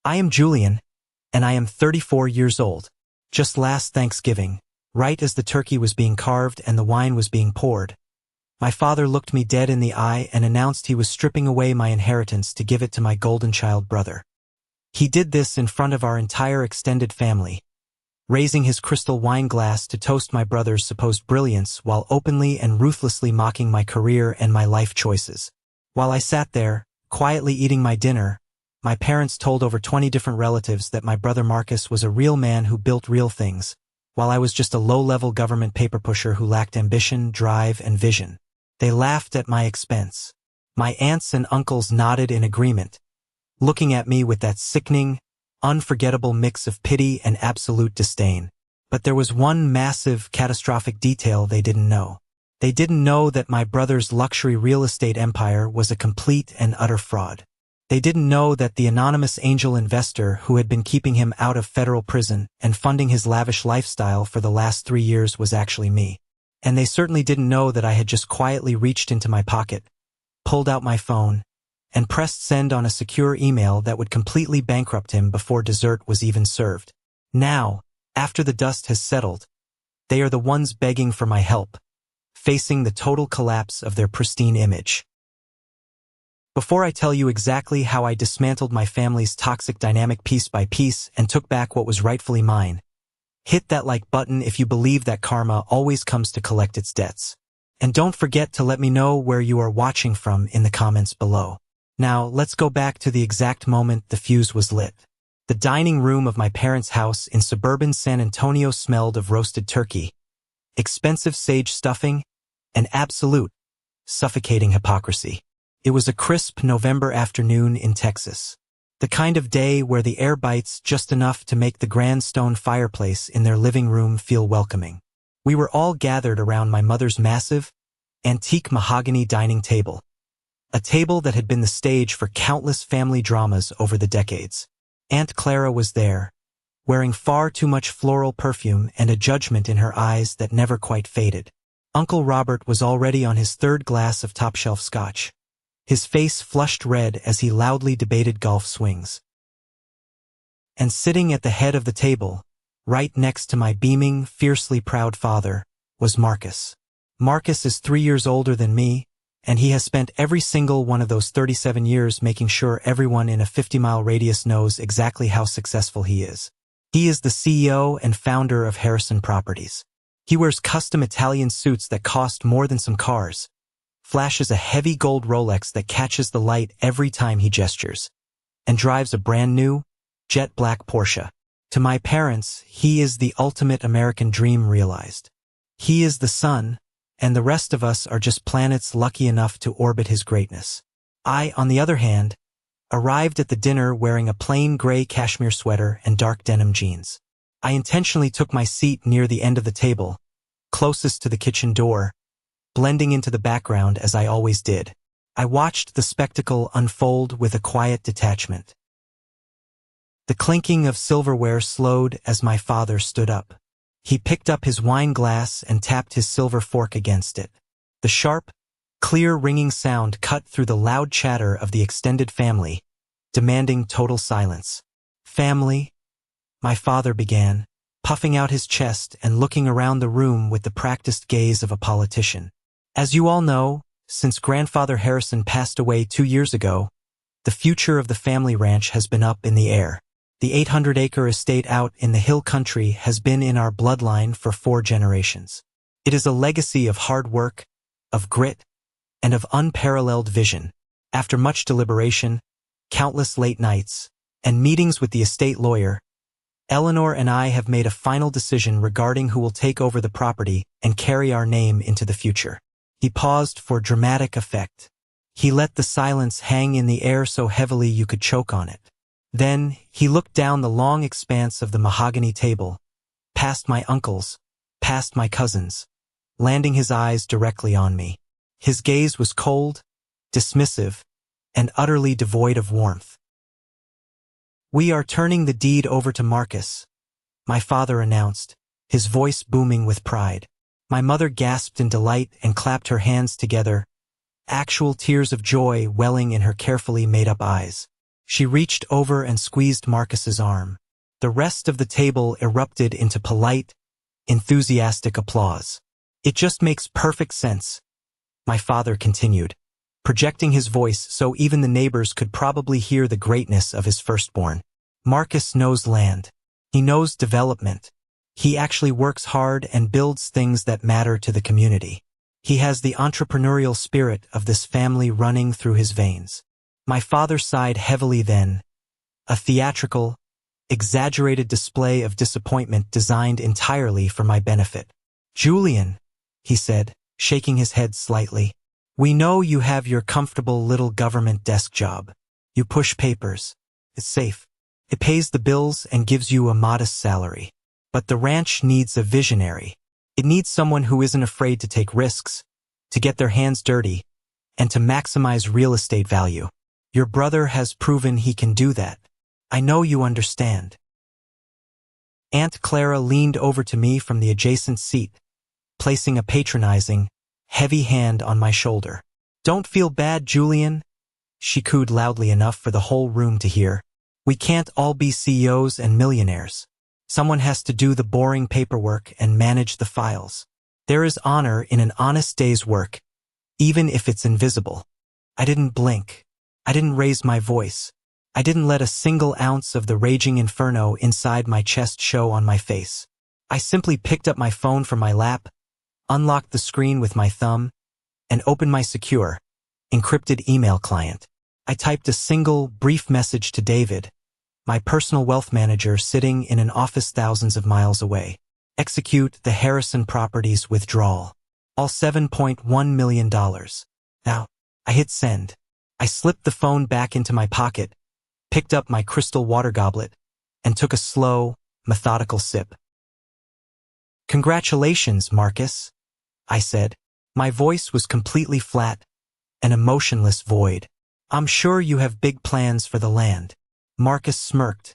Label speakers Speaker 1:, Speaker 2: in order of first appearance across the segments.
Speaker 1: I am Julian, and I am 34 years old. Just last Thanksgiving, right as the turkey was being carved and the wine was being poured, my father looked me dead in the eye and announced he was stripping away my inheritance to give it to my golden child brother. He did this in front of our entire extended family, raising his crystal wine glass to toast my brother's supposed brilliance while openly and ruthlessly mocking my career and my life choices. While I sat there, quietly eating my dinner, my parents told over 20 different relatives that my brother Marcus was a real man who built real things, while I was just a low-level government paper pusher who lacked ambition, drive, and vision. They laughed at my expense. My aunts and uncles nodded in agreement, looking at me with that sickening, unforgettable mix of pity and absolute disdain. But there was one massive, catastrophic detail they didn't know. They didn't know that my brother's luxury real estate empire was a complete and utter fraud. They didn't know that the anonymous angel investor who had been keeping him out of federal prison and funding his lavish lifestyle for the last 3 years was actually me. And they certainly didn't know that I had just quietly reached into my pocket, pulled out my phone, and pressed send on a secure email that would completely bankrupt him before dessert was even served. Now, after the dust has settled, they are the ones begging for my help, facing the total collapse of their pristine image. Before I tell you exactly how I dismantled my family's toxic dynamic piece by piece and took back what was rightfully mine, hit that like button if you believe that karma always comes to collect its debts. And don't forget to let me know where you are watching from in the comments below. Now, let's go back to the exact moment the fuse was lit. The dining room of my parents' house in suburban San Antonio smelled of roasted turkey, expensive sage stuffing, and absolute, suffocating hypocrisy. It was a crisp November afternoon in Texas. The kind of day where the air bites just enough to make the grand stone fireplace in their living room feel welcoming. We were all gathered around my mother's massive, antique mahogany dining table, a table that had been the stage for countless family dramas over the decades. Aunt Clara was there, wearing far too much floral perfume and a judgment in her eyes that never quite faded. Uncle Robert was already on his 3rd glass of top-shelf scotch, his face flushed red as he loudly debated golf swings. And sitting at the head of the table, right next to my beaming, fiercely proud father, was Marcus. Marcus is 3 years older than me, and he has spent every single one of those 37 years making sure everyone in a 50-mile radius knows exactly how successful he is. He is the CEO and founder of Harrison Properties. He wears custom Italian suits that cost more than some cars, flashes a heavy gold Rolex that catches the light every time he gestures, and drives a brand new, jet black Porsche. To my parents, he is the ultimate American dream realized. He is the sun, and the rest of us are just planets lucky enough to orbit his greatness. I, on the other hand, arrived at the dinner wearing a plain gray cashmere sweater and dark denim jeans. I intentionally took my seat near the end of the table, closest to the kitchen door, blending into the background as I always did. I watched the spectacle unfold with a quiet detachment. The clinking of silverware slowed as my father stood up. He picked up his wine glass and tapped his silver fork against it. The sharp, clear ringing sound cut through the loud chatter of the extended family, demanding total silence. "Family," my father began, puffing out his chest and looking around the room with the practiced gaze of a politician. "As you all know, since Grandfather Harrison passed away 2 years ago, the future of the family ranch has been up in the air. The 800-acre estate out in the hill country has been in our bloodline for 4 generations. It is a legacy of hard work, of grit, and of unparalleled vision. After much deliberation, countless late nights, and meetings with the estate lawyer, Eleanor and I have made a final decision regarding who will take over the property and carry our name into the future." He paused for dramatic effect. He let the silence hang in the air so heavily you could choke on it. Then, he looked down the long expanse of the mahogany table, past my uncles, past my cousins, landing his eyes directly on me. His gaze was cold, dismissive, and utterly devoid of warmth. "We are turning the deed over to Marcus," my father announced, his voice booming with pride. My mother gasped in delight and clapped her hands together, actual tears of joy welling in her carefully made-up eyes. She reached over and squeezed Marcus's arm. The rest of the table erupted into polite, enthusiastic applause. It just makes perfect sense, my father continued, projecting his voice so even the neighbors could probably hear the greatness of his firstborn. Marcus knows land. He knows development. He actually works hard and builds things that matter to the community. He has the entrepreneurial spirit of this family running through his veins. My father sighed heavily then, a theatrical, exaggerated display of disappointment designed entirely for my benefit. Julian, he said, shaking his head slightly, we know you have your comfortable little government desk job. You push papers. It's safe. It pays the bills and gives you a modest salary. But the ranch needs a visionary. It needs someone who isn't afraid to take risks, to get their hands dirty, and to maximize real estate value. Your brother has proven he can do that. I know you understand. Aunt Clara leaned over to me from the adjacent seat, placing a patronizing, heavy hand on my shoulder. Don't feel bad, Julian, she cooed loudly enough for the whole room to hear. We can't all be CEOs and millionaires. Someone has to do the boring paperwork and manage the files. There is honor in an honest day's work, even if it's invisible. I didn't blink. I didn't raise my voice. I didn't let a single ounce of the raging inferno inside my chest show on my face. I simply picked up my phone from my lap, unlocked the screen with my thumb, and opened my secure, encrypted email client. I typed a single, brief message to David, my personal wealth manager sitting in an office thousands of miles away. Execute the Harrison Properties withdrawal. All $7.1 million. Now, I hit send. I slipped the phone back into my pocket, picked up my crystal water goblet, and took a slow, methodical sip. Congratulations, Marcus, I said. My voice was completely flat, an emotionless void. I'm sure you have big plans for the land. Marcus smirked,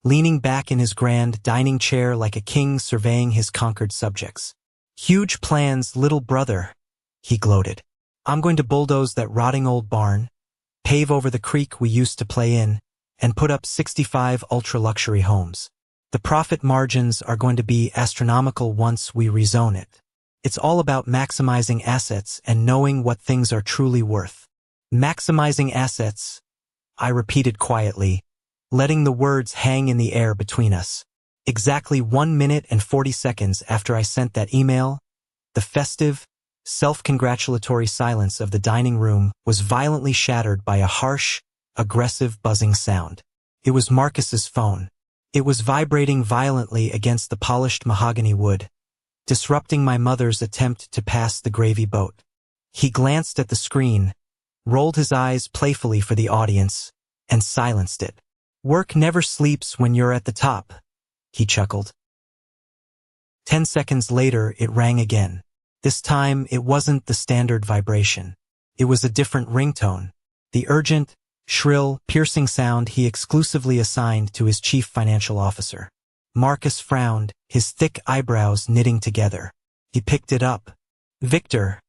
Speaker 1: leaning back in his grand dining chair like a king surveying his conquered subjects. Huge plans, little brother, he gloated. I'm going to bulldoze that rotting old barn, pave over the creek we used to play in, and put up 65 ultra-luxury homes. The profit margins are going to be astronomical once we rezone it. It's all about maximizing assets and knowing what things are truly worth. Maximizing assets, I repeated quietly, letting the words hang in the air between us. Exactly 1 minute and 40 seconds after I sent that email, the festive, self-congratulatory silence of the dining room was violently shattered by a harsh, aggressive buzzing sound. It was Marcus's phone. It was vibrating violently against the polished mahogany wood, disrupting my mother's attempt to pass the gravy boat. He glanced at the screen, rolled his eyes playfully for the audience, and silenced it. Work never sleeps when you're at the top, he chuckled. 10 seconds later, it rang again. This time, it wasn't the standard vibration. It was a different ringtone, the urgent, shrill, piercing sound he exclusively assigned to his chief financial officer. Marcus frowned, his thick eyebrows knitting together. He picked it up. Victor,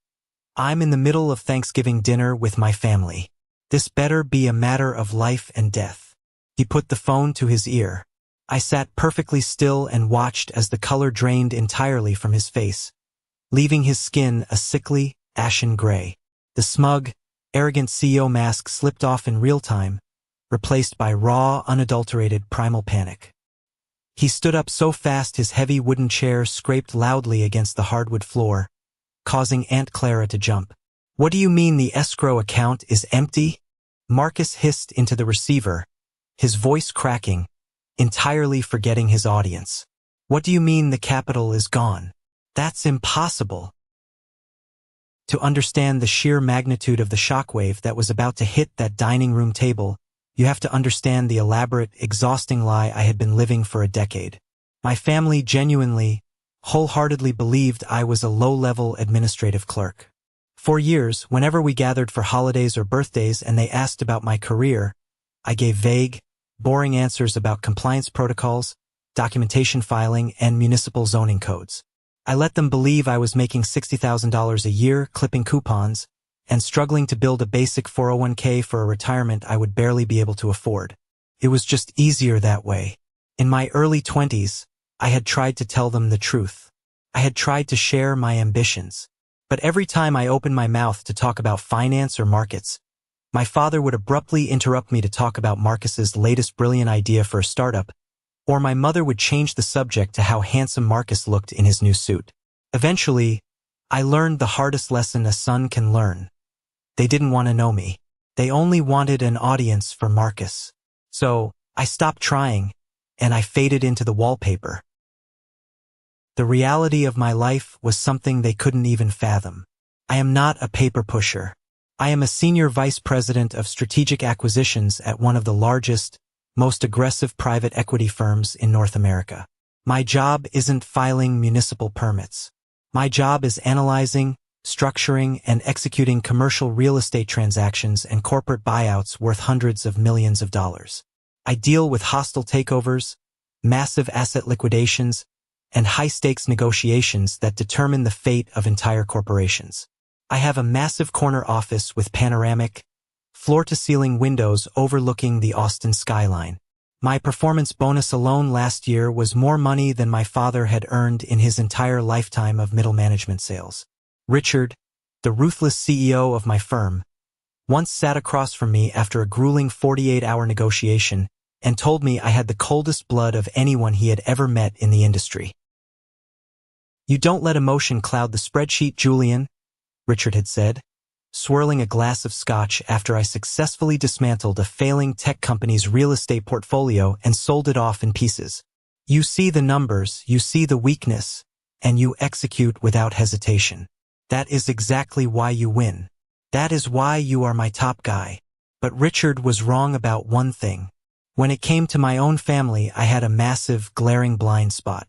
Speaker 1: I'm in the middle of Thanksgiving dinner with my family. This better be a matter of life and death. He put the phone to his ear. I sat perfectly still and watched as the color drained entirely from his face, leaving his skin a sickly, ashen gray. The smug, arrogant CEO mask slipped off in real time, replaced by raw, unadulterated primal panic. He stood up so fast his heavy wooden chair scraped loudly against the hardwood floor, causing Aunt Clara to jump. What do you mean the escrow account is empty? Marcus hissed into the receiver, his voice cracking, entirely forgetting his audience. What do you mean the capital is gone? That's impossible. To understand the sheer magnitude of the shockwave that was about to hit that dining room table, you have to understand the elaborate, exhausting lie I had been living for a decade. My family genuinely, wholeheartedly believed I was a low-level administrative clerk. For years, whenever we gathered for holidays or birthdays and they asked about my career, I gave vague, boring answers about compliance protocols, documentation filing, and municipal zoning codes. I let them believe I was making $60,000 a year clipping coupons, and struggling to build a basic 401k for a retirement I would barely be able to afford. It was just easier that way. In my early 20s, I had tried to tell them the truth. I had tried to share my ambitions. But every time I opened my mouth to talk about finance or markets, my father would abruptly interrupt me to talk about Marcus's latest brilliant idea for a startup, or my mother would change the subject to how handsome Marcus looked in his new suit. Eventually, I learned the hardest lesson a son can learn. They didn't want to know me. They only wanted an audience for Marcus. So, I stopped trying, and I faded into the wallpaper. The reality of my life was something they couldn't even fathom. I am not a paper pusher. I am a senior vice president of strategic acquisitions at one of the largest, most aggressive private equity firms in North America. My job isn't filing municipal permits. My job is analyzing, structuring, and executing commercial real estate transactions and corporate buyouts worth hundreds of millions of dollars. I deal with hostile takeovers, massive asset liquidations, and high-stakes negotiations that determine the fate of entire corporations. I have a massive corner office with panoramic, floor-to-ceiling windows overlooking the Austin skyline. My performance bonus alone last year was more money than my father had earned in his entire lifetime of middle management sales. Richard, the ruthless CEO of my firm, once sat across from me after a grueling 48-hour negotiation and told me I had the coldest blood of anyone he had ever met in the industry. "You don't let emotion cloud the spreadsheet, Julian," Richard had said, swirling a glass of scotch after I successfully dismantled a failing tech company's real estate portfolio and sold it off in pieces. "You see the numbers, you see the weakness, and you execute without hesitation. That is exactly why you win. That is why you are my top guy." But Richard was wrong about one thing. When it came to my own family, I had a massive, glaring blind spot.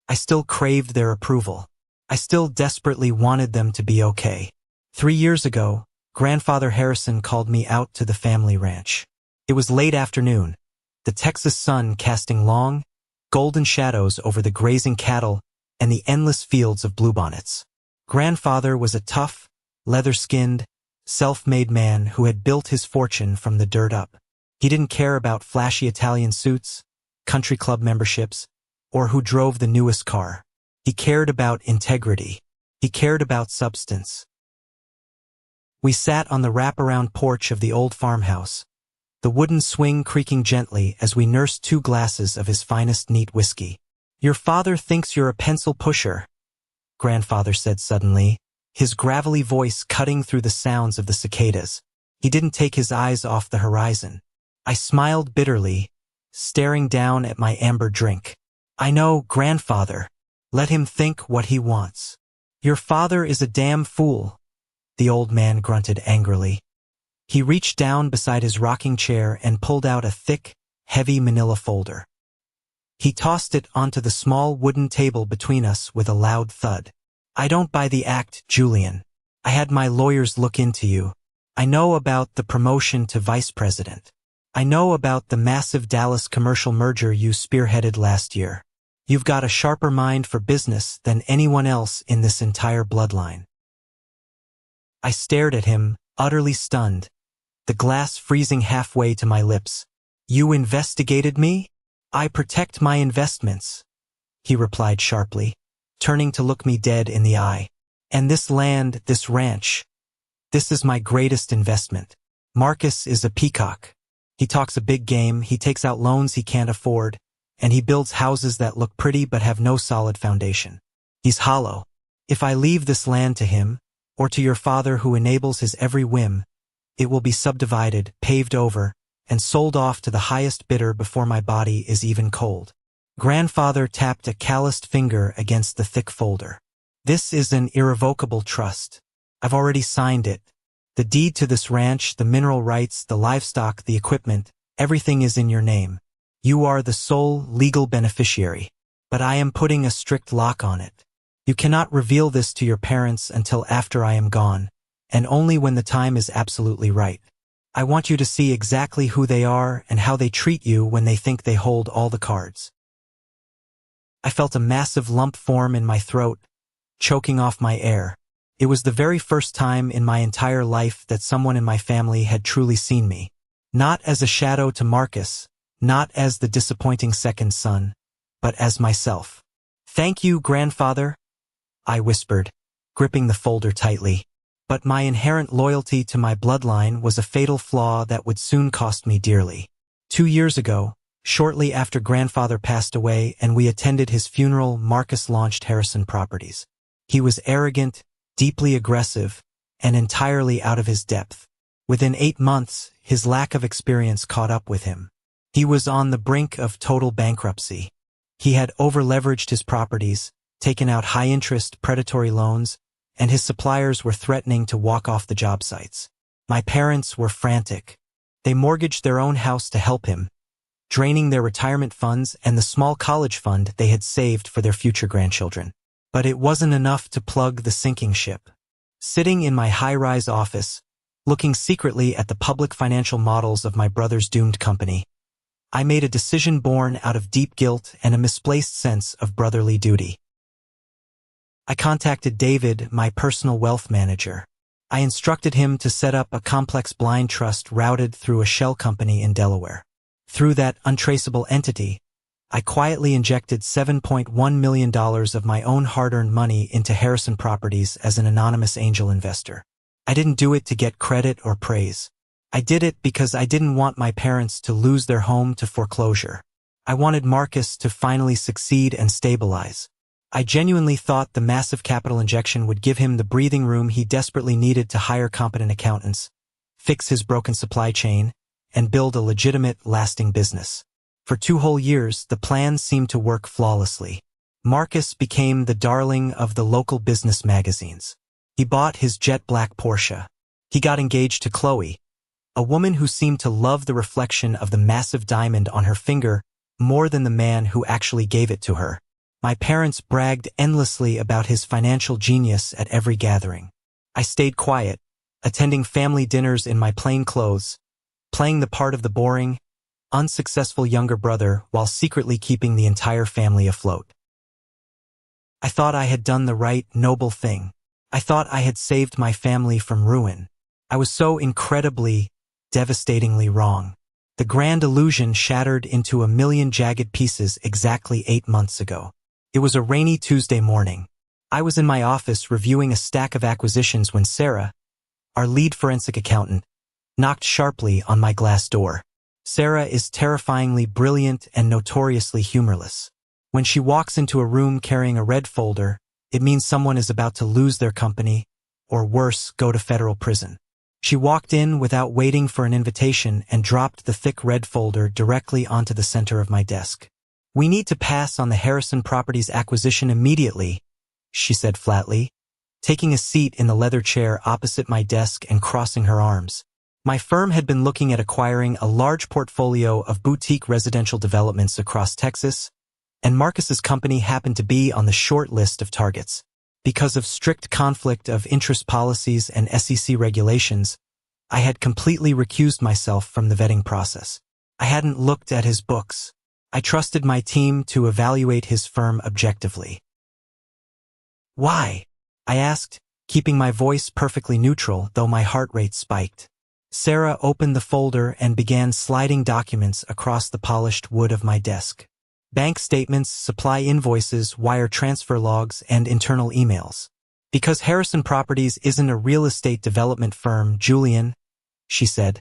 Speaker 1: I still craved their approval. I still desperately wanted them to be okay. 3 years ago, Grandfather Harrison called me out to the family ranch. It was late afternoon, the Texas sun casting long, golden shadows over the grazing cattle and the endless fields of bluebonnets. Grandfather was a tough, leather-skinned, self-made man who had built his fortune from the dirt up. He didn't care about flashy Italian suits, country club memberships, or who drove the newest car. He cared about integrity. He cared about substance. We sat on the wraparound porch of the old farmhouse, the wooden swing creaking gently as we nursed 2 glasses of his finest neat whiskey. "Your father thinks you're a pencil pusher," Grandfather said suddenly, his gravelly voice cutting through the sounds of the cicadas. He didn't take his eyes off the horizon. I smiled bitterly, staring down at my amber drink. "I know, Grandfather. Let him think what he wants." "Your father is a damn fool," the old man grunted angrily. He reached down beside his rocking chair and pulled out a thick, heavy manila folder. He tossed it onto the small wooden table between us with a loud thud. "I don't buy the act, Julian. I had my lawyers look into you. I know about the promotion to vice president. I know about the massive Dallas commercial merger you spearheaded last year. You've got a sharper mind for business than anyone else in this entire bloodline." I stared at him, utterly stunned, the glass freezing halfway to my lips. "You investigated me? I protect my investments," he replied sharply, turning to look me dead in the eye. "And this land, this ranch, this is my greatest investment. Marcus is a peacock. He talks a big game, he takes out loans he can't afford, and he builds houses that look pretty but have no solid foundation. He's hollow. If I leave this land to him, or to your father who enables his every whim, it will be subdivided, paved over, and sold off to the highest bidder before my body is even cold." Grandfather tapped a calloused finger against the thick folder. "This is an irrevocable trust. I've already signed it. The deed to this ranch, the mineral rights, the livestock, the equipment, everything is in your name. You are the sole legal beneficiary. But I am putting a strict lock on it. You cannot reveal this to your parents until after I am gone, and only when the time is absolutely right. I want you to see exactly who they are and how they treat you when they think they hold all the cards." I felt a massive lump form in my throat, choking off my air. It was the very first time in my entire life that someone in my family had truly seen me. Not as a shadow to Marcus, not as the disappointing second son, but as myself. "Thank you, grandfather," I whispered, gripping the folder tightly. But my inherent loyalty to my bloodline was a fatal flaw that would soon cost me dearly. 2 years ago, shortly after grandfather passed away and we attended his funeral, Marcus launched Harrison Properties. He was arrogant, deeply aggressive, and entirely out of his depth. Within 8 months, his lack of experience caught up with him. He was on the brink of total bankruptcy. He had over-leveraged his properties, taken out high-interest predatory loans, and his suppliers were threatening to walk off the job sites. My parents were frantic. They mortgaged their own house to help him, draining their retirement funds and the small college fund they had saved for their future grandchildren. But it wasn't enough to plug the sinking ship. Sitting in my high-rise office, looking secretly at the public financial models of my brother's doomed company, I made a decision born out of deep guilt and a misplaced sense of brotherly duty. I contacted David, my personal wealth manager. I instructed him to set up a complex blind trust routed through a shell company in Delaware. Through that untraceable entity, I quietly injected $7.1 million of my own hard-earned money into Harrison Properties as an anonymous angel investor. I didn't do it to get credit or praise. I did it because I didn't want my parents to lose their home to foreclosure. I wanted Marcus to finally succeed and stabilize. I genuinely thought the massive capital injection would give him the breathing room he desperately needed to hire competent accountants, fix his broken supply chain, and build a legitimate, lasting business. For 2 whole years, the plan seemed to work flawlessly. Marcus became the darling of the local business magazines. He bought his jet black Porsche. He got engaged to Chloe, a woman who seemed to love the reflection of the massive diamond on her finger more than the man who actually gave it to her. My parents bragged endlessly about his financial genius at every gathering. I stayed quiet, attending family dinners in my plain clothes, playing the part of the boring, unsuccessful younger brother while secretly keeping the entire family afloat. I thought I had done the right, noble thing. I thought I had saved my family from ruin. I was so incredibly, devastatingly wrong. The grand illusion shattered into a million jagged pieces exactly 8 months ago. It was a rainy Tuesday morning. I was in my office reviewing a stack of acquisitions when Sarah, our lead forensic accountant, knocked sharply on my glass door. Sarah is terrifyingly brilliant and notoriously humorless. When she walks into a room carrying a red folder, it means someone is about to lose their company, or worse, go to federal prison. She walked in without waiting for an invitation and dropped the thick red folder directly onto the center of my desk. "We need to pass on the Harrison Properties acquisition immediately," she said flatly, taking a seat in the leather chair opposite my desk and crossing her arms. My firm had been looking at acquiring a large portfolio of boutique residential developments across Texas, and Marcus's company happened to be on the short list of targets. Because of strict conflict of interest policies and SEC regulations, I had completely recused myself from the vetting process. I hadn't looked at his books. I trusted my team to evaluate his firm objectively. "Why?" I asked, keeping my voice perfectly neutral, though my heart rate spiked. Sarah opened the folder and began sliding documents across the polished wood of my desk. Bank statements, supply invoices, wire transfer logs, and internal emails. "Because Harrison Properties isn't a real estate development firm, Julian," she said,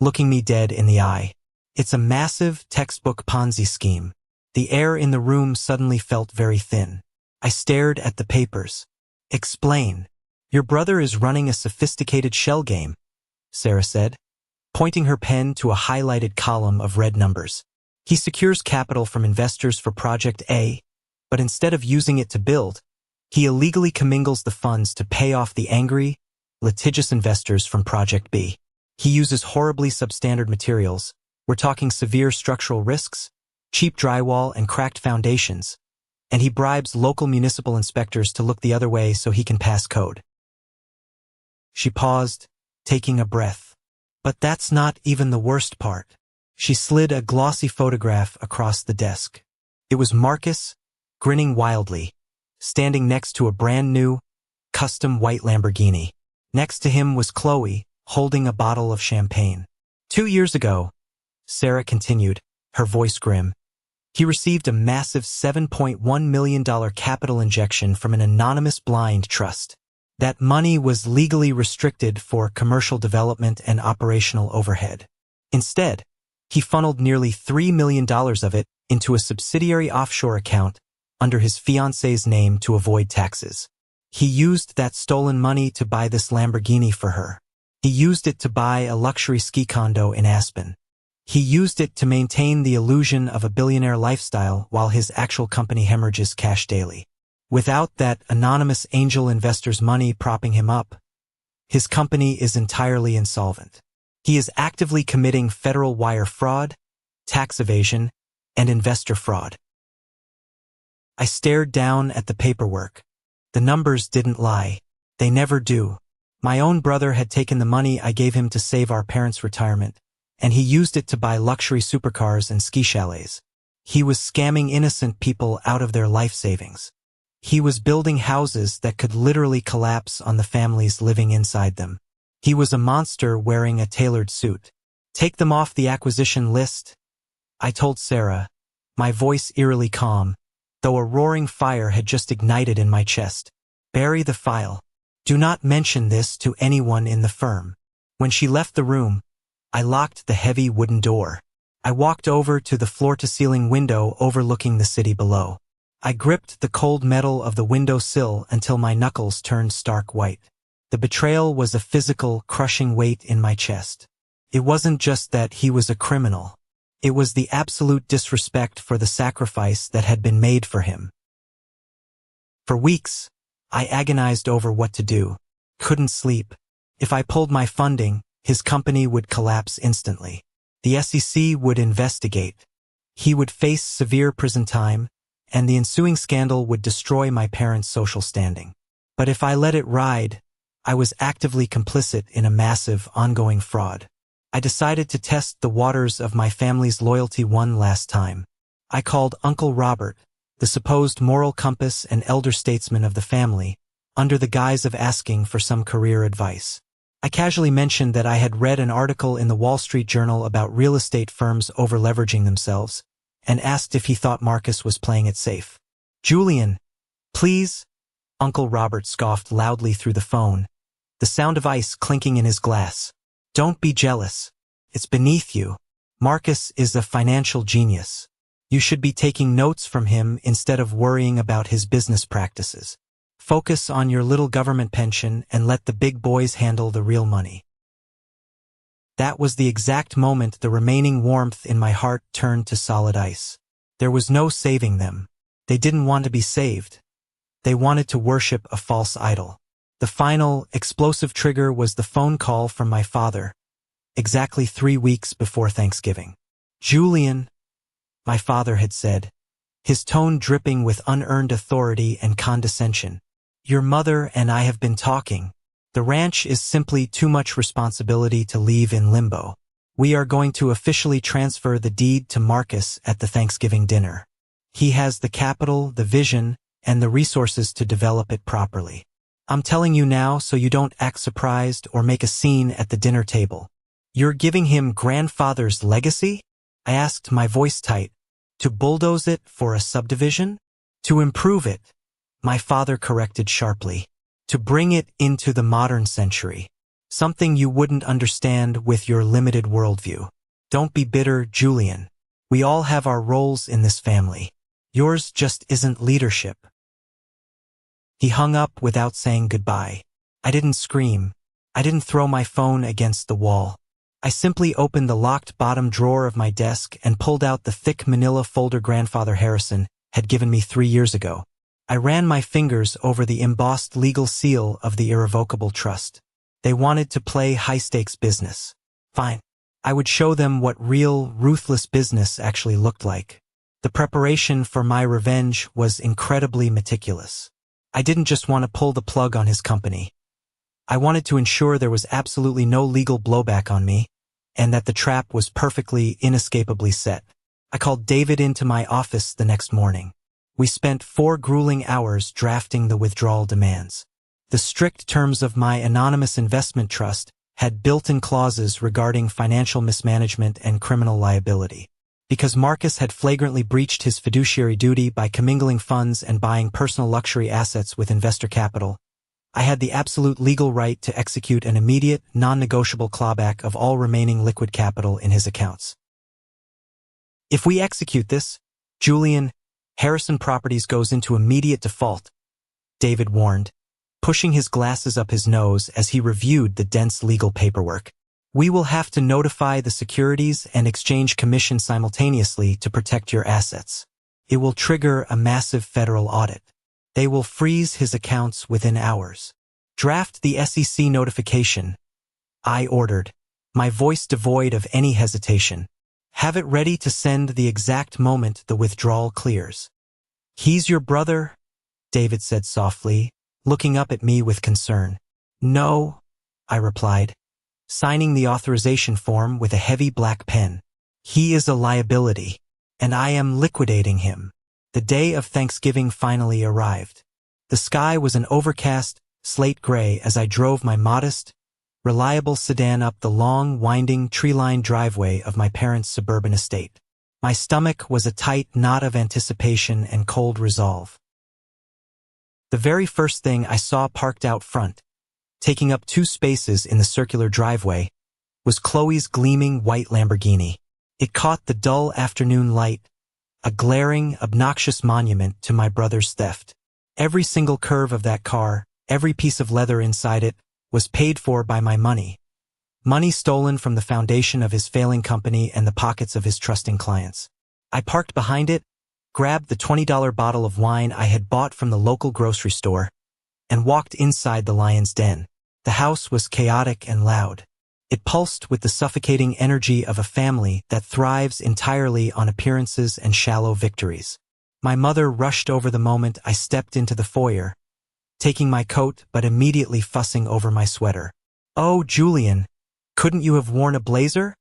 Speaker 1: looking me dead in the eye. "It's a massive, textbook Ponzi scheme." The air in the room suddenly felt very thin. I stared at the papers. "Explain." "Your brother is running a sophisticated shell game," Sarah said, pointing her pen to a highlighted column of red numbers. "He secures capital from investors for Project A, but instead of using it to build, he illegally commingles the funds to pay off the angry, litigious investors from Project B. He uses horribly substandard materials. We're talking severe structural risks, cheap drywall, and cracked foundations, and he bribes local municipal inspectors to look the other way so he can pass code." She paused, taking a breath. "But that's not even the worst part." She slid a glossy photograph across the desk. It was Marcus, grinning wildly, standing next to a brand new, custom white Lamborghini. Next to him was Chloe, holding a bottle of champagne. 2 years ago, Sarah continued, her voice grim, he received a massive $7.1 million capital injection from an anonymous blind trust. That money was legally restricted for commercial development and operational overhead. Instead, he funneled nearly $3 million of it into a subsidiary offshore account under his fiancée's name to avoid taxes. He used that stolen money to buy this Lamborghini for her. He used it to buy a luxury ski condo in Aspen. He used it to maintain the illusion of a billionaire lifestyle while his actual company hemorrhages cash daily. Without that anonymous angel investor's money propping him up, his company is entirely insolvent. He is actively committing federal wire fraud, tax evasion, and investor fraud. I stared down at the paperwork. The numbers didn't lie. They never do. My own brother had taken the money I gave him to save our parents' retirement, and he used it to buy luxury supercars and ski chalets. He was scamming innocent people out of their life savings. He was building houses that could literally collapse on the families living inside them. He was a monster wearing a tailored suit. Take them off the acquisition list, I told Sarah, my voice eerily calm, though a roaring fire had just ignited in my chest. Bury the file. Do not mention this to anyone in the firm. When she left the room, I locked the heavy wooden door. I walked over to the floor-to-ceiling window overlooking the city below. I gripped the cold metal of the window sill until my knuckles turned stark white. The betrayal was a physical, crushing weight in my chest. It wasn't just that he was a criminal. It was the absolute disrespect for the sacrifice that had been made for him. For weeks, I agonized over what to do. Couldn't sleep. If I pulled my funding, his company would collapse instantly. The SEC would investigate. He would face severe prison time, and the ensuing scandal would destroy my parents' social standing. But if I let it ride, I was actively complicit in a massive, ongoing fraud. I decided to test the waters of my family's loyalty one last time. I called Uncle Robert, the supposed moral compass and elder statesman of the family, under the guise of asking for some career advice. I casually mentioned that I had read an article in the Wall Street Journal about real estate firms over-leveraging themselves, and asked if he thought Marcus was playing it safe. "Julian, please," Uncle Robert scoffed loudly through the phone, the sound of ice clinking in his glass. "Don't be jealous. It's beneath you. Marcus is a financial genius. You should be taking notes from him instead of worrying about his business practices. Focus on your little government pension and let the big boys handle the real money." That was the exact moment the remaining warmth in my heart turned to solid ice. There was no saving them. They didn't want to be saved. They wanted to worship a false idol. The final, explosive trigger was the phone call from my father, exactly 3 weeks before Thanksgiving. "Julian," my father had said, his tone dripping with unearned authority and condescension. "Your mother and I have been talking. The ranch is simply too much responsibility to leave in limbo. We are going to officially transfer the deed to Marcus at the Thanksgiving dinner. He has the capital, the vision, and the resources to develop it properly. I'm telling you now so you don't act surprised or make a scene at the dinner table. You're giving him grandfather's legacy?" I asked, my voice tight. "To bulldoze it for a subdivision?" "To improve it," my father corrected sharply. "To bring it into the modern century. Something you wouldn't understand with your limited worldview. Don't be bitter, Julian. We all have our roles in this family. Yours just isn't leadership." He hung up without saying goodbye. I didn't scream. I didn't throw my phone against the wall. I simply opened the locked bottom drawer of my desk and pulled out the thick manila folder Grandfather Harrison had given me 3 years ago. I ran my fingers over the embossed legal seal of the irrevocable trust. They wanted to play high-stakes business. Fine. I would show them what real, ruthless business actually looked like. The preparation for my revenge was incredibly meticulous. I didn't just want to pull the plug on his company. I wanted to ensure there was absolutely no legal blowback on me, and that the trap was perfectly, inescapably set. I called David into my office the next morning. We spent 4 grueling hours drafting the withdrawal demands. The strict terms of my anonymous investment trust had built-in clauses regarding financial mismanagement and criminal liability. Because Marcus had flagrantly breached his fiduciary duty by commingling funds and buying personal luxury assets with investor capital, I had the absolute legal right to execute an immediate, non-negotiable clawback of all remaining liquid capital in his accounts. If we execute this, Julian, Harrison Properties goes into immediate default, David warned, pushing his glasses up his nose as he reviewed the dense legal paperwork. We will have to notify the Securities and Exchange Commission simultaneously to protect your assets. It will trigger a massive federal audit. They will freeze his accounts within hours. Draft the SEC notification, I ordered, my voice devoid of any hesitation. Have it ready to send the exact moment the withdrawal clears. He's your brother? David said softly, looking up at me with concern. No, I replied, signing the authorization form with a heavy black pen. He is a liability, and I am liquidating him. The day of Thanksgiving finally arrived. The sky was an overcast, slate gray as I drove my modest, reliable sedan up the long, winding, tree-lined driveway of my parents' suburban estate. My stomach was a tight knot of anticipation and cold resolve. The very first thing I saw parked out front, taking up 2 spaces in the circular driveway, was Chloe's gleaming white Lamborghini. It caught the dull afternoon light, a glaring, obnoxious monument to my brother's theft. Every single curve of that car, every piece of leather inside it, was paid for by my money. Money stolen from the foundation of his failing company and the pockets of his trusting clients. I parked behind it, grabbed the $20 bottle of wine I had bought from the local grocery store, and walked inside the lion's den. The house was chaotic and loud. It pulsed with the suffocating energy of a family that thrives entirely on appearances and shallow victories. My mother rushed over the moment I stepped into the foyer, taking my coat but immediately fussing over my sweater. Oh, Julian, couldn't you have worn a blazer?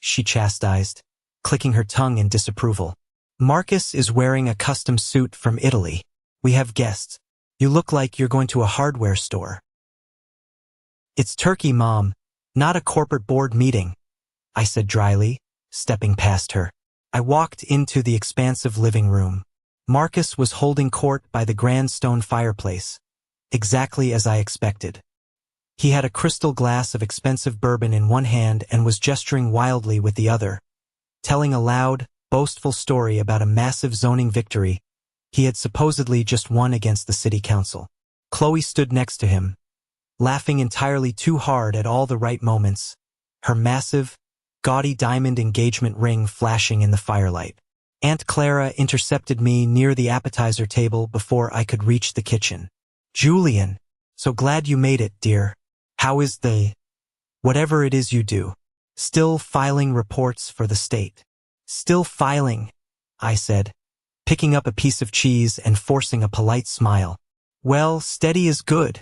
Speaker 1: She chastised, clicking her tongue in disapproval. Marcus is wearing a custom suit from Italy. We have guests. You look like you're going to a hardware store. It's turkey, Mom, not a corporate board meeting, I said dryly, stepping past her. I walked into the expansive living room. Marcus was holding court by the grand stone fireplace, exactly as I expected. He had a crystal glass of expensive bourbon in one hand and was gesturing wildly with the other, telling a loud, boastful story about a massive zoning victory he had supposedly just won against the city council. Chloe stood next to him, laughing entirely too hard at all the right moments, her massive, gaudy diamond engagement ring flashing in the firelight. Aunt Clara intercepted me near the appetizer table before I could reach the kitchen. Julian, so glad you made it, dear. How is whatever it is you do? Still filing reports for the state. Still filing, I said, picking up a piece of cheese and forcing a polite smile. Well, steady is good,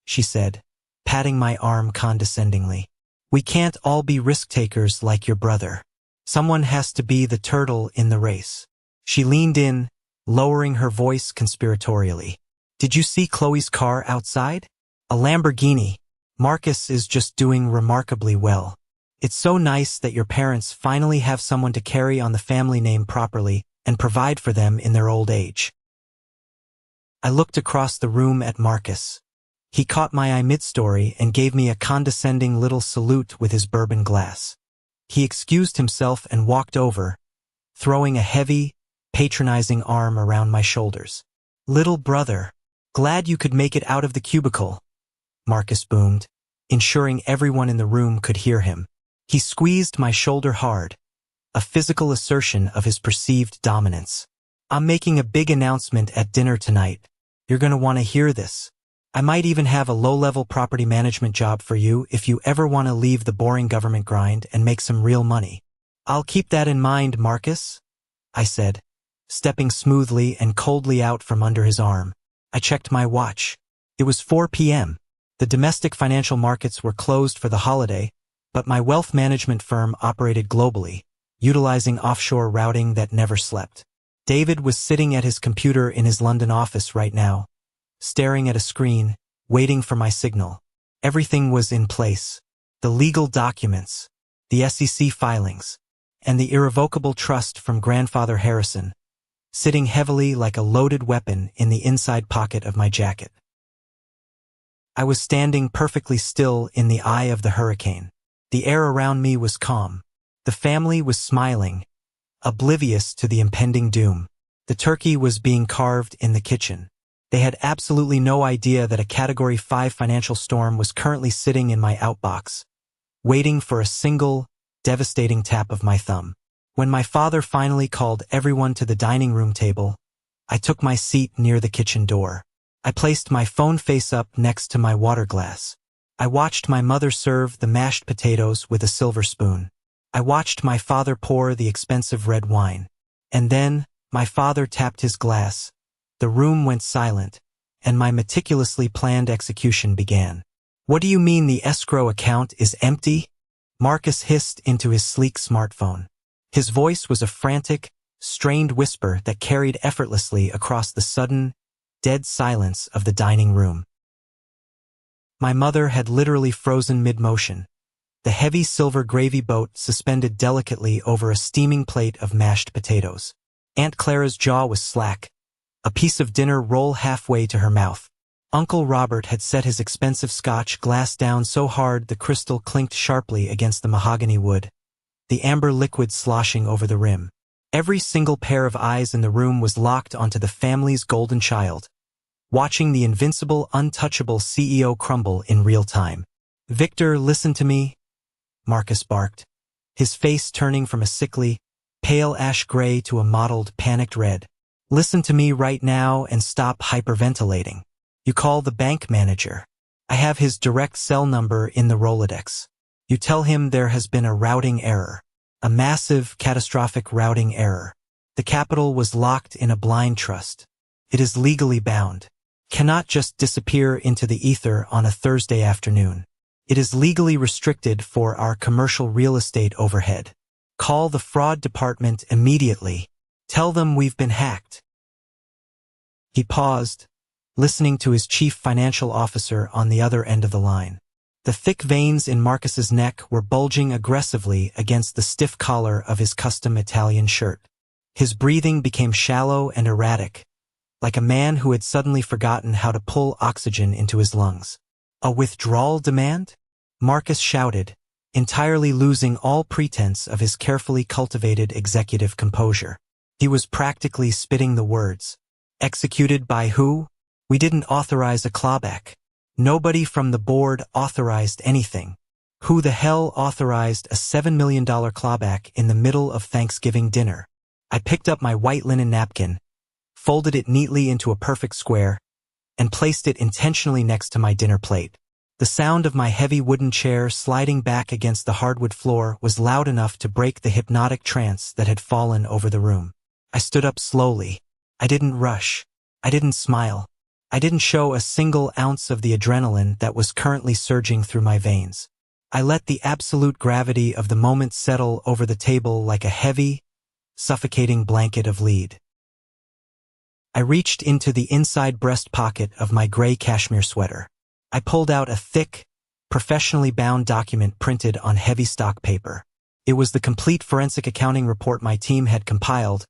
Speaker 1: she said, patting my arm condescendingly. We can't all be risk-takers like your brother. Someone has to be the turtle in the race. She leaned in, lowering her voice conspiratorially. Did you see Chloe's car outside? A Lamborghini. Marcus is just doing remarkably well. It's so nice that your parents finally have someone to carry on the family name properly and provide for them in their old age. I looked across the room at Marcus. He caught my eye mid-story and gave me a condescending little salute with his bourbon glass. He excused himself and walked over, throwing a heavy, patronizing arm around my shoulders. Little brother, glad you could make it out of the cubicle, Marcus boomed, ensuring everyone in the room could hear him. He squeezed my shoulder hard, a physical assertion of his perceived dominance. I'm making a big announcement at dinner tonight. You're going to want to hear this. I might even have a low-level property management job for you if you ever want to leave the boring government grind and make some real money. I'll keep that in mind, Marcus, I said, stepping smoothly and coldly out from under his arm. I checked my watch. It was 4 p.m. The domestic financial markets were closed for the holiday, but my wealth management firm operated globally, utilizing offshore routing that never slept. David was sitting at his computer in his London office right now, staring at a screen, waiting for my signal. Everything was in place. The legal documents, the SEC filings, and the irrevocable trust from Grandfather Harrison, sitting heavily like a loaded weapon in the inside pocket of my jacket. I was standing perfectly still in the eye of the hurricane. The air around me was calm. The family was smiling, oblivious to the impending doom. The turkey was being carved in the kitchen. They had absolutely no idea that a Category 5 financial storm was currently sitting in my outbox, waiting for a single, devastating tap of my thumb. When my father finally called everyone to the dining room table, I took my seat near the kitchen door. I placed my phone face up next to my water glass. I watched my mother serve the mashed potatoes with a silver spoon. I watched my father pour the expensive red wine. And then, my father tapped his glass. The room went silent, and my meticulously planned execution began. "What do you mean the escrow account is empty?" Marcus hissed into his sleek smartphone. His voice was a frantic, strained whisper that carried effortlessly across the sudden, dead silence of the dining room. My mother had literally frozen mid-motion, the heavy silver gravy boat suspended delicately over a steaming plate of mashed potatoes. Aunt Clara's jaw was slack, a piece of dinner roll halfway to her mouth. Uncle Robert had set his expensive Scotch glass down so hard the crystal clinked sharply against the mahogany wood, the amber liquid sloshing over the rim. Every single pair of eyes in the room was locked onto the family's golden child, watching the invincible, untouchable CEO crumble in real time. "Victor, listen to me," Marcus barked, his face turning from a sickly, pale ash gray to a mottled, panicked red. "Listen to me right now and stop hyperventilating. You call the bank manager. I have his direct cell number in the Rolodex. You tell him there has been a routing error. A massive, catastrophic routing error. The capital was locked in a blind trust. It is legally bound. Cannot just disappear into the ether on a Thursday afternoon. It is legally restricted for our commercial real estate overhead. Call the fraud department immediately. Tell them we've been hacked." He paused, listening to his chief financial officer on the other end of the line. The thick veins in Marcus's neck were bulging aggressively against the stiff collar of his custom Italian shirt. His breathing became shallow and erratic, like a man who had suddenly forgotten how to pull oxygen into his lungs. "A withdrawal demand?" Marcus shouted, entirely losing all pretense of his carefully cultivated executive composure. He was practically spitting the words. "Executed by who? We didn't authorize a clawback. Nobody from the board authorized anything. Who the hell authorized a $7 million clawback in the middle of Thanksgiving dinner?" I picked up my white linen napkin, folded it neatly into a perfect square, and placed it intentionally next to my dinner plate. The sound of my heavy wooden chair sliding back against the hardwood floor was loud enough to break the hypnotic trance that had fallen over the room. I stood up slowly. I didn't rush. I didn't smile. I didn't show a single ounce of the adrenaline that was currently surging through my veins. I let the absolute gravity of the moment settle over the table like a heavy, suffocating blanket of lead. I reached into the inside breast pocket of my gray cashmere sweater. I pulled out a thick, professionally bound document printed on heavy stock paper. It was the complete forensic accounting report my team had compiled,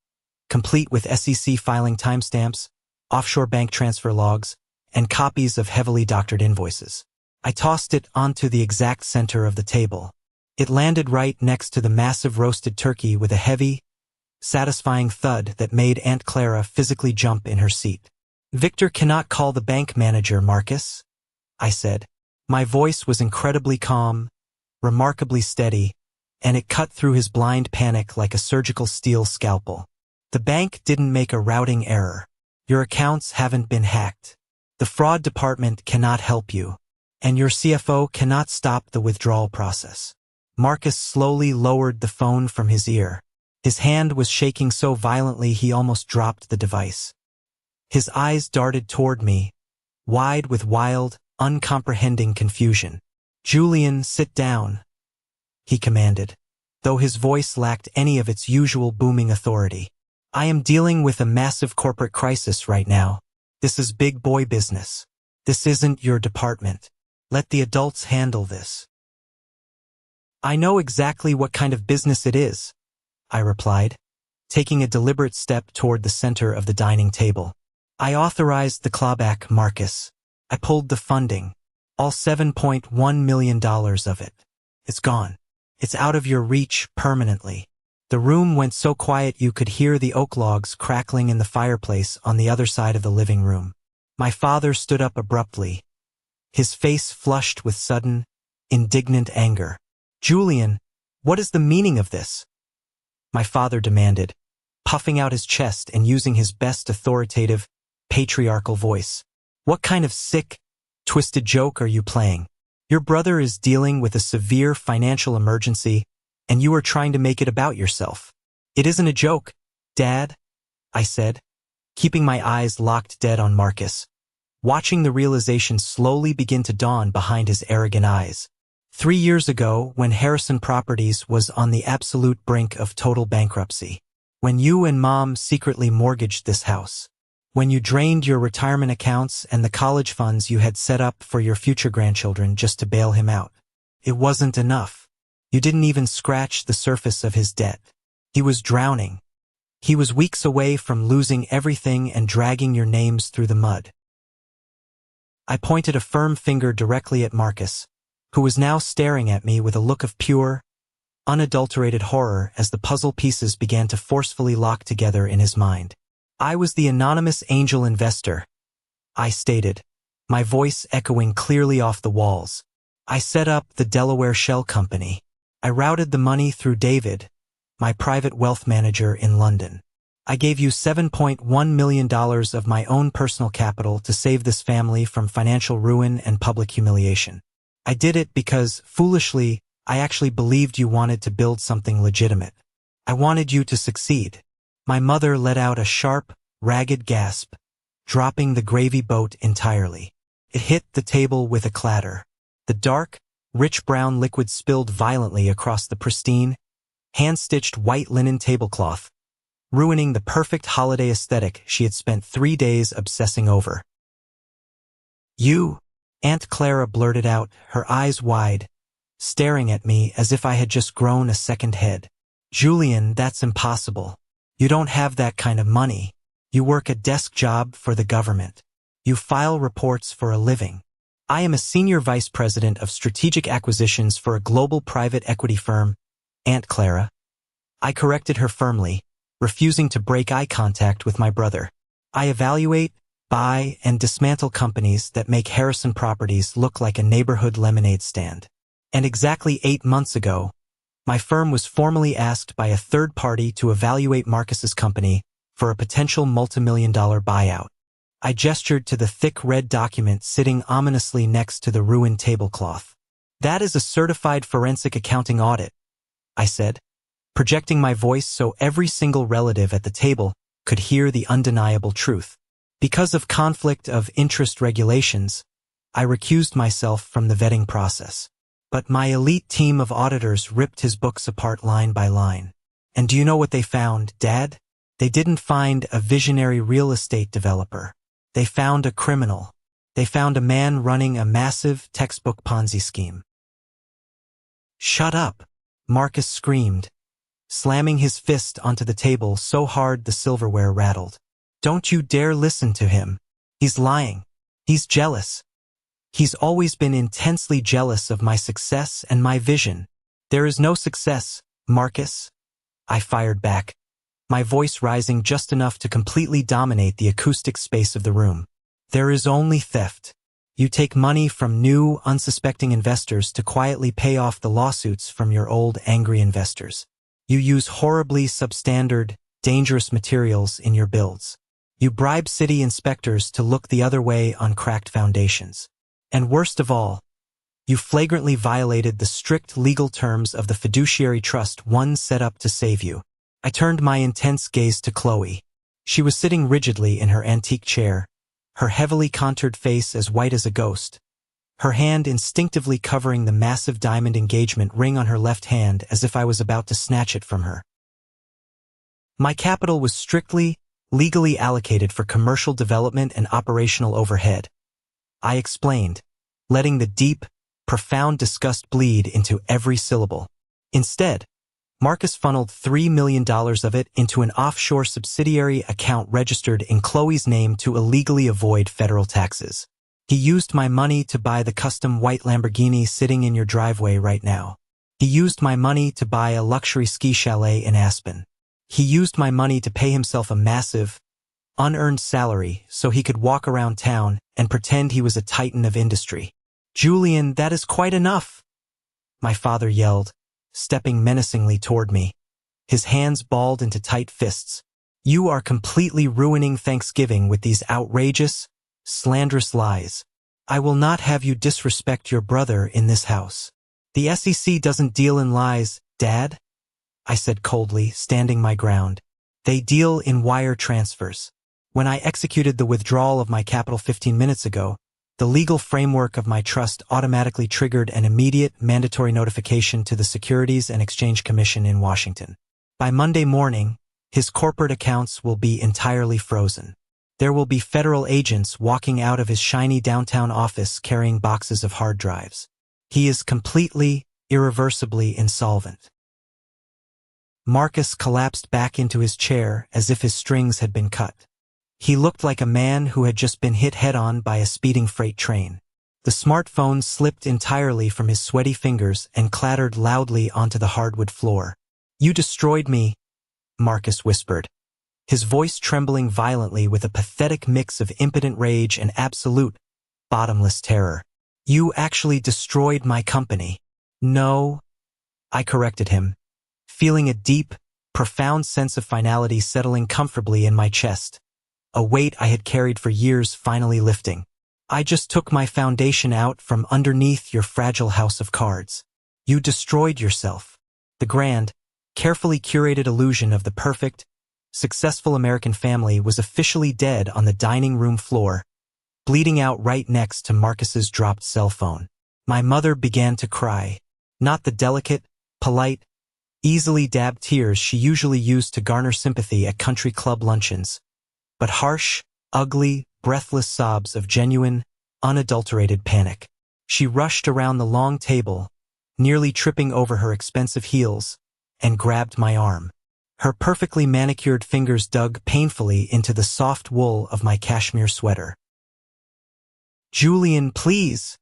Speaker 1: complete with SEC filing timestamps, offshore bank transfer logs, and copies of heavily doctored invoices. I tossed it onto the exact center of the table. It landed right next to the massive roasted turkey with a heavy, satisfying thud that made Aunt Clara physically jump in her seat. "Victor cannot call the bank manager, Marcus," I said. My voice was incredibly calm, remarkably steady, and it cut through his blind panic like a surgical steel scalpel. "The bank didn't make a routing error. Your accounts haven't been hacked. The fraud department cannot help you, and your CFO cannot stop the withdrawal process." Marcus slowly lowered the phone from his ear. His hand was shaking so violently he almost dropped the device. His eyes darted toward me, wide with wild, uncomprehending confusion. "Julian, sit down," he commanded, though his voice lacked any of its usual booming authority. "I am dealing with a massive corporate crisis right now. This is big boy business. This isn't your department. Let the adults handle this. I know exactly what kind of business it is, I replied, taking a deliberate step toward the center of the dining table. I authorized the clawback, Marcus. I pulled the funding. All $7.1 million of it. It's gone. It's out of your reach permanently. The room went so quiet you could hear the oak logs crackling in the fireplace on the other side of the living room. My father stood up abruptly, his face flushed with sudden, indignant anger. Julian, what is the meaning of this? My father demanded, puffing out his chest and using his best authoritative, patriarchal voice. What kind of sick, twisted joke are you playing? Your brother is dealing with a severe financial emergency, and you are trying to make it about yourself. It isn't a joke, Dad, I said, keeping my eyes locked dead on Marcus, watching the realization slowly begin to dawn behind his arrogant eyes. 3 years ago, when Harrison Properties was on the absolute brink of total bankruptcy, when you and Mom secretly mortgaged this house, when you drained your retirement accounts and the college funds you had set up for your future grandchildren just to bail him out, it wasn't enough. You didn't even scratch the surface of his debt. He was drowning. He was weeks away from losing everything and dragging your names through the mud. I pointed a firm finger directly at Marcus, who was now staring at me with a look of pure, unadulterated horror as the puzzle pieces began to forcefully lock together in his mind. I was the anonymous angel investor, I stated, my voice echoing clearly off the walls. I set up the Delaware Shell Company. I routed the money through David, my private wealth manager in London. I gave you $7.1 million of my own personal capital to save this family from financial ruin and public humiliation. I did it because, foolishly, I actually believed you wanted to build something legitimate. I wanted you to succeed. My mother let out a sharp, ragged gasp, dropping the gravy boat entirely. It hit the table with a clatter. The dark, rich brown liquid spilled violently across the pristine, hand-stitched white linen tablecloth, ruining the perfect holiday aesthetic she had spent 3 days obsessing over. You, Aunt Clara blurted out, her eyes wide, staring at me as if I had just grown a second head. Julian, that's impossible. You don't have that kind of money. You work a desk job for the government. You file reports for a living. I am a senior vice president of strategic acquisitions for a global private equity firm, Aunt Clara. I corrected her firmly, refusing to break eye contact with my brother. I evaluate, buy, and dismantle companies that make Harrison Properties look like a neighborhood lemonade stand. And exactly 8 months ago, my firm was formally asked by a third party to evaluate Marcus's company for a potential multimillion-dollar buyout. I gestured to the thick red document sitting ominously next to the ruined tablecloth. That is a certified forensic accounting audit, I said, projecting my voice so every single relative at the table could hear the undeniable truth. Because of conflict of interest regulations, I recused myself from the vetting process. But my elite team of auditors ripped his books apart line by line. And do you know what they found, Dad? They didn't find a visionary real estate developer. They found a criminal. They found a man running a massive textbook Ponzi scheme. Shut up, Marcus screamed, slamming his fist onto the table so hard the silverware rattled. Don't you dare listen to him. He's lying. He's jealous. He's always been intensely jealous of my success and my vision. There is no success, Marcus, I fired back, my voice rising just enough to completely dominate the acoustic space of the room. There is only theft. You take money from new, unsuspecting investors to quietly pay off the lawsuits from your old, angry investors. You use horribly substandard, dangerous materials in your builds. You bribe city inspectors to look the other way on cracked foundations. And worst of all, you flagrantly violated the strict legal terms of the fiduciary trust one set up to save you. I turned my intense gaze to Chloe. She was sitting rigidly in her antique chair, her heavily contoured face as white as a ghost, her hand instinctively covering the massive diamond engagement ring on her left hand as if I was about to snatch it from her. My capital was strictly, legally allocated for commercial development and operational overhead. I explained, letting the deep, profound disgust bleed into every syllable. Instead, Marcus funneled $3 million of it into an offshore subsidiary account registered in Chloe's name to illegally avoid federal taxes. He used my money to buy the custom white Lamborghini sitting in your driveway right now. He used my money to buy a luxury ski chalet in Aspen. He used my money to pay himself a massive, unearned salary so he could walk around town and pretend he was a titan of industry. "Julian, that is quite enough," my father yelled, stepping menacingly toward me, his hands balled into tight fists. "You are completely ruining Thanksgiving with these outrageous, slanderous lies. I will not have you disrespect your brother in this house." "The SEC doesn't deal in lies, Dad," I said coldly, standing my ground. "They deal in wire transfers. When I executed the withdrawal of my capital 15 minutes ago, the legal framework of my trust automatically triggered an immediate mandatory notification to the Securities and Exchange Commission in Washington. By Monday morning, his corporate accounts will be entirely frozen. There will be federal agents walking out of his shiny downtown office carrying boxes of hard drives. He is completely, irreversibly insolvent." Marcus collapsed back into his chair as if his strings had been cut. He looked like a man who had just been hit head-on by a speeding freight train. The smartphone slipped entirely from his sweaty fingers and clattered loudly onto the hardwood floor. "You destroyed me," Marcus whispered, his voice trembling violently with a pathetic mix of impotent rage and absolute, bottomless terror. "You actually destroyed my company." "No," I corrected him, feeling a deep, profound sense of finality settling comfortably in my chest, a weight I had carried for years finally lifting. "I just took my foundation out from underneath your fragile house of cards. You destroyed yourself." The grand, carefully curated illusion of the perfect, successful American family was officially dead on the dining room floor, bleeding out right next to Marcus's dropped cell phone. My mother began to cry, not the delicate, polite, easily dabbed tears she usually used to garner sympathy at country club luncheons, but harsh, ugly, breathless sobs of genuine, unadulterated panic. She rushed around the long table, nearly tripping over her expensive heels, and grabbed my arm. Her perfectly manicured fingers dug painfully into the soft wool of my cashmere sweater. "Julian, please,"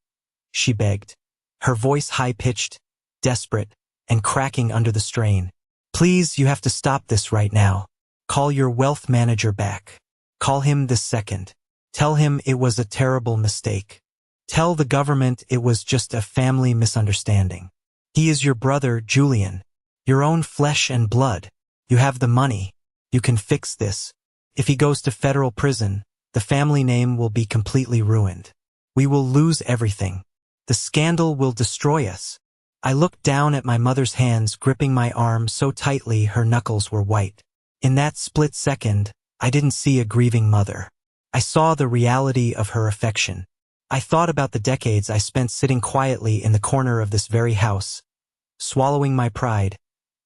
Speaker 1: she begged, her voice high-pitched, desperate, and cracking under the strain. "Please, you have to stop this right now. Call your wealth manager back. Call him this second. Tell him it was a terrible mistake. Tell the government it was just a family misunderstanding. He is your brother, Julian. Your own flesh and blood. You have the money. You can fix this. If he goes to federal prison, the family name will be completely ruined. We will lose everything. The scandal will destroy us." I looked down at my mother's hands gripping my arm so tightly her knuckles were white. In that split second, I didn't see a grieving mother. I saw the reality of her affection. I thought about the decades I spent sitting quietly in the corner of this very house, swallowing my pride,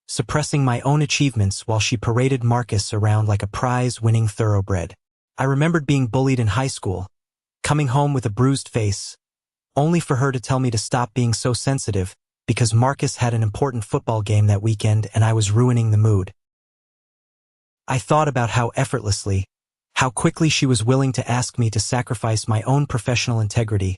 Speaker 1: suppressing my own achievements while she paraded Marcus around like a prize-winning thoroughbred. I remembered being bullied in high school, coming home with a bruised face, only for her to tell me to stop being so sensitive because Marcus had an important football game that weekend and I was ruining the mood. I thought about how effortlessly, how quickly she was willing to ask me to sacrifice my own professional integrity,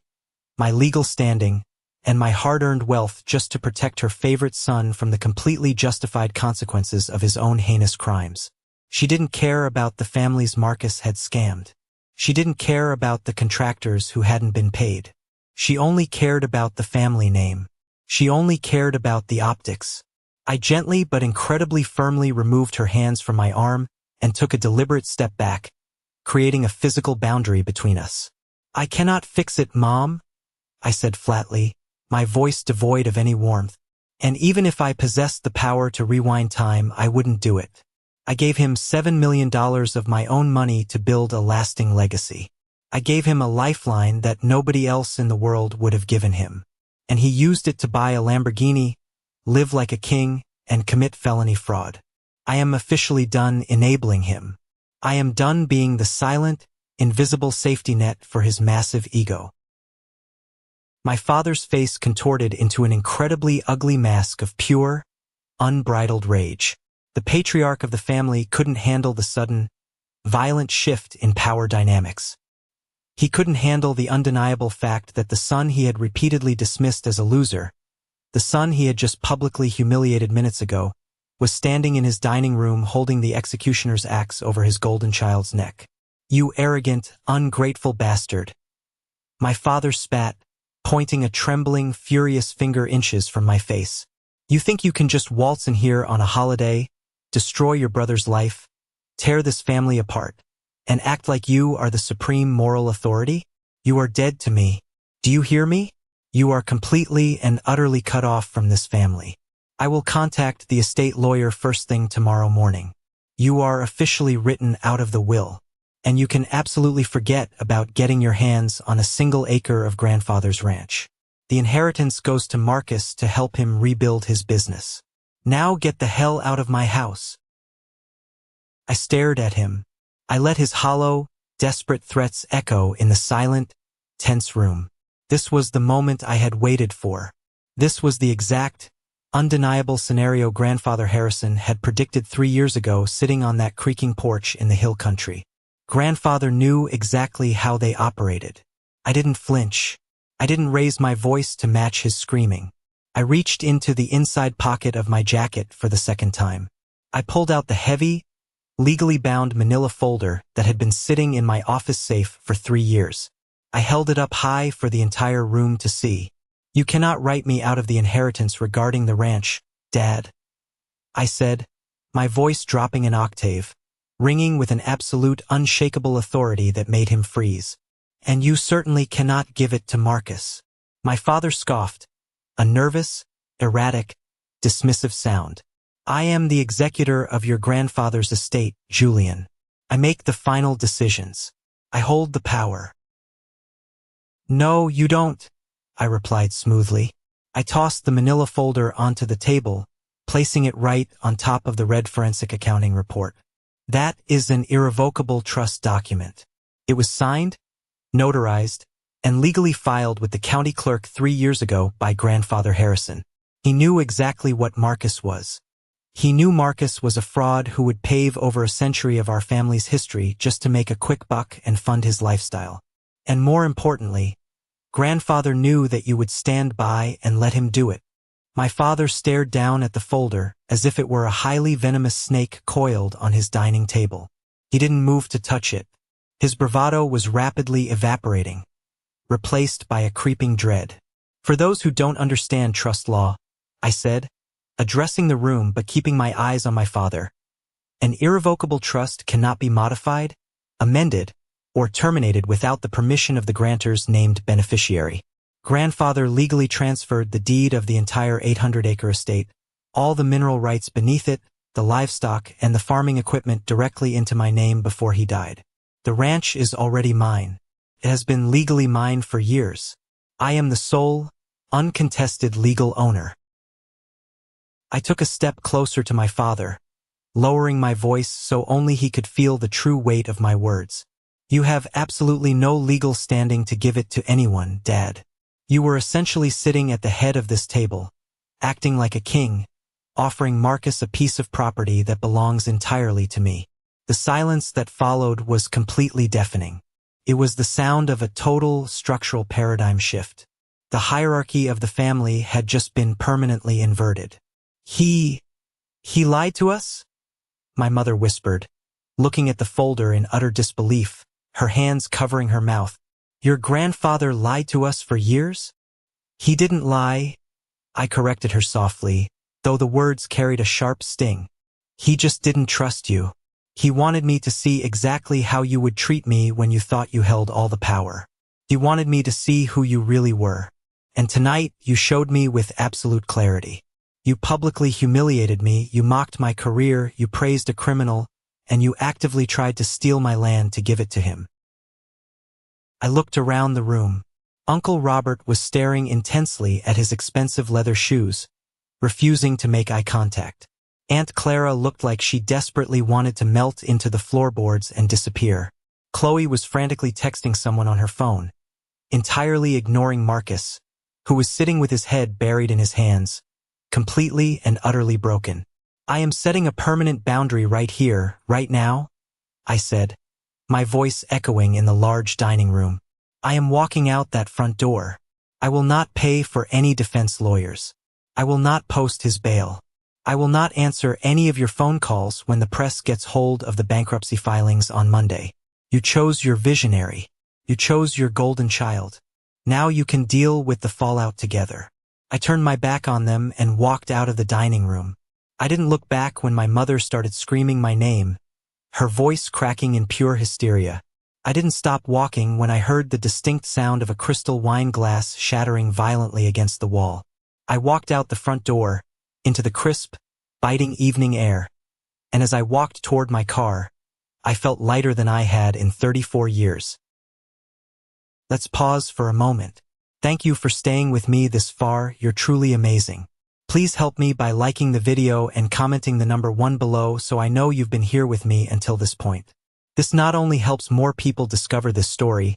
Speaker 1: my legal standing, and my hard-earned wealth just to protect her favorite son from the completely justified consequences of his own heinous crimes. She didn't care about the families Marcus had scammed. She didn't care about the contractors who hadn't been paid. She only cared about the family name. She only cared about the optics. I gently but incredibly firmly removed her hands from my arm and took a deliberate step back, creating a physical boundary between us. "I cannot fix it, Mom," I said flatly, my voice devoid of any warmth. And even if I possessed the power to rewind time, I wouldn't do it. I gave him $7 million of my own money to build a lasting legacy. I gave him a lifeline that nobody else in the world would have given him. And he used it to buy a Lamborghini, live like a king, and commit felony fraud. I am officially done enabling him. I am done being the silent, invisible safety net for his massive ego. My father's face contorted into an incredibly ugly mask of pure, unbridled rage. The patriarch of the family couldn't handle the sudden, violent shift in power dynamics. He couldn't handle the undeniable fact that the son he had repeatedly dismissed as a loser, the son he had just publicly humiliated minutes ago, was standing in his dining room holding the executioner's axe over his golden child's neck. "You arrogant, ungrateful bastard." My father spat, pointing a trembling, furious finger inches from my face. "You think you can just waltz in here on a holiday, destroy your brother's life, tear this family apart, and act like you are the supreme moral authority? You are dead to me. Do you hear me? You are completely and utterly cut off from this family. I will contact the estate lawyer first thing tomorrow morning. You are officially written out of the will, and you can absolutely forget about getting your hands on a single acre of grandfather's ranch. The inheritance goes to Marcus to help him rebuild his business. Now get the hell out of my house." I stared at him. I let his hollow, desperate threats echo in the silent, tense room. This was the moment I had waited for. This was the exact, undeniable scenario Grandfather Harrison had predicted 3 years ago sitting on that creaking porch in the hill country. Grandfather knew exactly how they operated. I didn't flinch. I didn't raise my voice to match his screaming. I reached into the inside pocket of my jacket for the second time. I pulled out the heavy, legally bound manila folder that had been sitting in my office safe for 3 years. I held it up high for the entire room to see. "You cannot write me out of the inheritance regarding the ranch, Dad," I said, my voice dropping an octave, ringing with an absolute, unshakable authority that made him freeze. "And you certainly cannot give it to Marcus." My father scoffed, a nervous, erratic, dismissive sound. "I am the executor of your grandfather's estate, Julian. I make the final decisions. I hold the power." "No, you don't," I replied smoothly. I tossed the manila folder onto the table, placing it right on top of the red forensic accounting report. "That is an irrevocable trust document. It was signed, notarized, and legally filed with the county clerk 3 years ago by Grandfather Harrison. He knew exactly what Marcus was. He knew Marcus was a fraud who would pave over a century of our family's history just to make a quick buck and fund his lifestyle. And more importantly, Grandfather knew that you would stand by and let him do it. My father stared down at the folder as if it were a highly venomous snake coiled on his dining table. He didn't move to touch it. His bravado was rapidly evaporating, replaced by a creeping dread. "For those who don't understand trust law," I said, addressing the room but keeping my eyes on my father, "an irrevocable trust cannot be modified, amended, or terminated without the permission of the grantor's named beneficiary. Grandfather legally transferred the deed of the entire 800-acre estate, all the mineral rights beneath it, the livestock, and the farming equipment directly into my name before he died. The ranch is already mine. It has been legally mine for years. I am the sole, uncontested legal owner." I took a step closer to my father, lowering my voice so only he could feel the true weight of my words. "You have absolutely no legal standing to give it to anyone, Dad. You were essentially sitting at the head of this table, acting like a king, offering Marcus a piece of property that belongs entirely to me." The silence that followed was completely deafening. It was the sound of a total structural paradigm shift. The hierarchy of the family had just been permanently inverted. He lied to us?" my mother whispered, looking at the folder in utter disbelief, her hands covering her mouth. "Your grandfather lied to us for years?" "He didn't lie," I corrected her softly, though the words carried a sharp sting. "He just didn't trust you. He wanted me to see exactly how you would treat me when you thought you held all the power. He wanted me to see who you really were. And tonight you showed me with absolute clarity. You publicly humiliated me, you mocked my career, you praised a criminal, and you actively tried to steal my land to give it to him." I looked around the room. Uncle Robert was staring intensely at his expensive leather shoes, refusing to make eye contact. Aunt Clara looked like she desperately wanted to melt into the floorboards and disappear. Chloe was frantically texting someone on her phone, entirely ignoring Marcus, who was sitting with his head buried in his hands, completely and utterly broken. "I am setting a permanent boundary right here, right now," I said, my voice echoing in the large dining room. "I am walking out that front door. I will not pay for any defense lawyers. I will not post his bail. I will not answer any of your phone calls when the press gets hold of the bankruptcy filings on Monday. You chose your visionary. You chose your golden child. Now you can deal with the fallout together." I turned my back on them and walked out of the dining room. I didn't look back when my mother started screaming my name, her voice cracking in pure hysteria. I didn't stop walking when I heard the distinct sound of a crystal wine glass shattering violently against the wall. I walked out the front door, into the crisp, biting evening air, and as I walked toward my car, I felt lighter than I had in 34 years. Let's pause for a moment. Thank you for staying with me this far. You're truly amazing. Please help me by liking the video and commenting the number 1 below so I know you've been here with me until this point. This not only helps more people discover this story,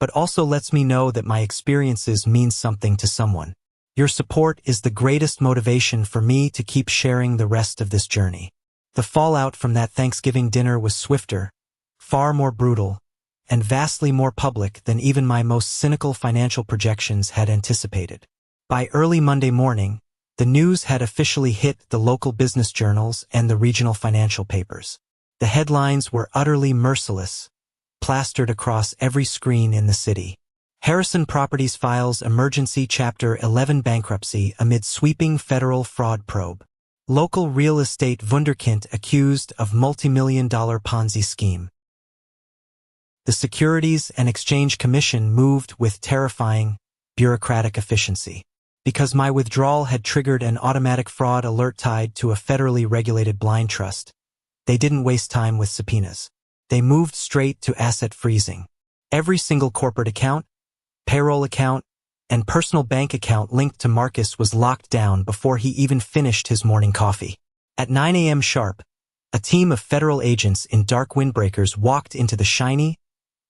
Speaker 1: but also lets me know that my experiences mean something to someone. Your support is the greatest motivation for me to keep sharing the rest of this journey. The fallout from that Thanksgiving dinner was swifter, far more brutal, and vastly more public than even my most cynical financial projections had anticipated. By early Monday morning, the news had officially hit the local business journals and the regional financial papers. The headlines were utterly merciless, plastered across every screen in the city. Harrison Properties files emergency Chapter 11 bankruptcy amid sweeping federal fraud probe. Local real estate wunderkind accused of multi-million-dollar Ponzi scheme. The Securities and Exchange Commission moved with terrifying, bureaucratic efficiency. Because my withdrawal had triggered an automatic fraud alert tied to a federally regulated blind trust, they didn't waste time with subpoenas. They moved straight to asset freezing. Every single corporate account, payroll account, and personal bank account linked to Marcus was locked down before he even finished his morning coffee. At 9 a.m. sharp, a team of federal agents in dark windbreakers walked into the shiny,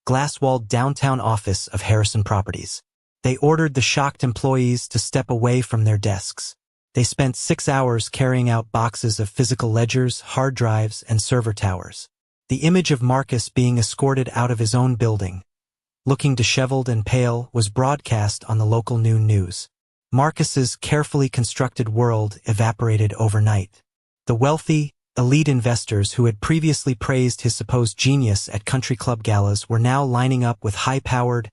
Speaker 1: glass-walled downtown office of Harrison Properties. They ordered the shocked employees to step away from their desks. They spent 6 hours carrying out boxes of physical ledgers, hard drives, and server towers. The image of Marcus being escorted out of his own building, looking disheveled and pale, was broadcast on the local noon news. Marcus's carefully constructed world evaporated overnight. The wealthy, elite investors who had previously praised his supposed genius at country club galas were now lining up with high-powered,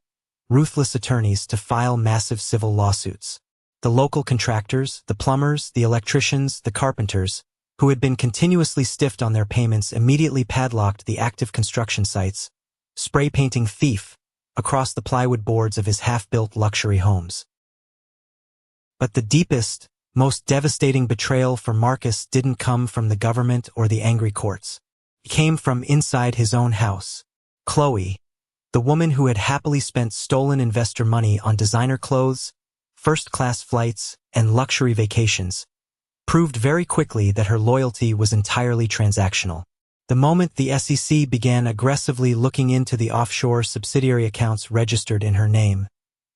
Speaker 1: ruthless attorneys to file massive civil lawsuits. The local contractors, the plumbers, the electricians, the carpenters, who had been continuously stiffed on their payments, immediately padlocked the active construction sites, spray-painting "thief" across the plywood boards of his half-built luxury homes. But the deepest, most devastating betrayal for Marcus didn't come from the government or the angry courts. It came from inside his own house. Chloe, the woman who had happily spent stolen investor money on designer clothes, first-class flights, and luxury vacations, proved very quickly that her loyalty was entirely transactional. The moment the SEC began aggressively looking into the offshore subsidiary accounts registered in her name,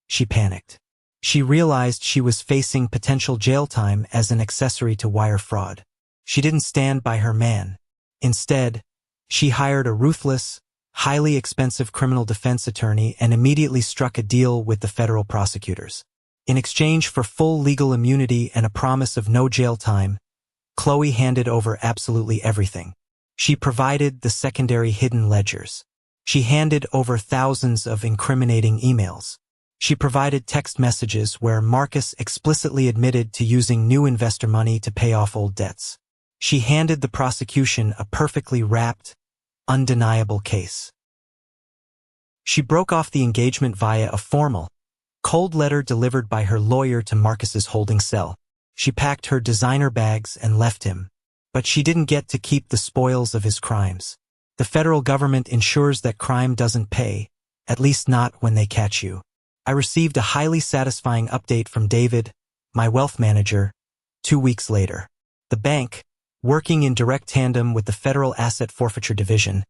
Speaker 1: she panicked. She realized she was facing potential jail time as an accessory to wire fraud. She didn't stand by her man. Instead, she hired a ruthless, highly expensive criminal defense attorney and immediately struck a deal with the federal prosecutors. In exchange for full legal immunity and a promise of no jail time, Chloe handed over absolutely everything. She provided the secondary hidden ledgers. She handed over thousands of incriminating emails. She provided text messages where Marcus explicitly admitted to using new investor money to pay off old debts. She handed the prosecution a perfectly wrapped, undeniable case. She broke off the engagement via a formal, cold letter delivered by her lawyer to Marcus's holding cell. She packed her designer bags and left him. But she didn't get to keep the spoils of his crimes. The federal government ensures that crime doesn't pay, at least not when they catch you. I received a highly satisfying update from David, my wealth manager, 2 weeks later. The bank, working in direct tandem with the Federal Asset Forfeiture Division,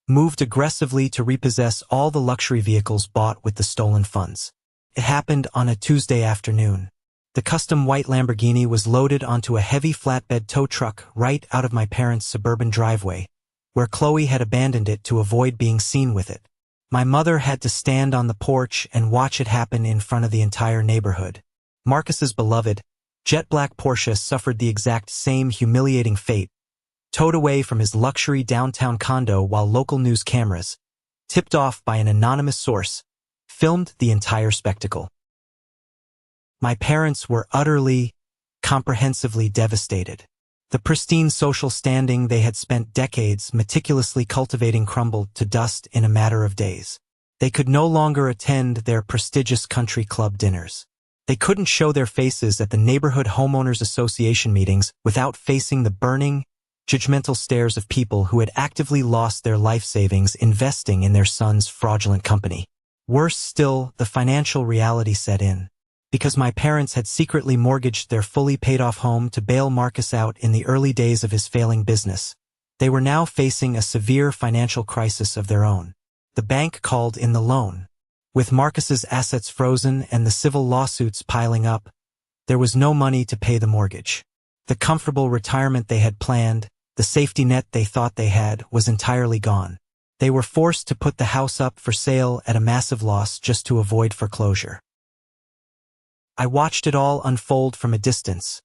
Speaker 1: moved aggressively to repossess all the luxury vehicles bought with the stolen funds. It happened on a Tuesday afternoon. The custom white Lamborghini was loaded onto a heavy flatbed tow truck right out of my parents' suburban driveway, where Chloe had abandoned it to avoid being seen with it. My mother had to stand on the porch and watch it happen in front of the entire neighborhood. Marcus's beloved, jet black Porsche suffered the exact same humiliating fate, towed away from his luxury downtown condo while local news cameras, tipped off by an anonymous source, filmed the entire spectacle. My parents were utterly, comprehensively devastated. The pristine social standing they had spent decades meticulously cultivating crumbled to dust in a matter of days. They could no longer attend their prestigious country club dinners. They couldn't show their faces at the neighborhood homeowners association meetings without facing the burning, judgmental stares of people who had actively lost their life savings investing in their son's fraudulent company. Worse still, the financial reality set in. Because my parents had secretly mortgaged their fully paid-off home to bail Marcus out in the early days of his failing business, they were now facing a severe financial crisis of their own. The bank called in the loan. With Marcus's assets frozen and the civil lawsuits piling up, there was no money to pay the mortgage. The comfortable retirement they had planned, the safety net they thought they had, was entirely gone. They were forced to put the house up for sale at a massive loss just to avoid foreclosure. I watched it all unfold from a distance,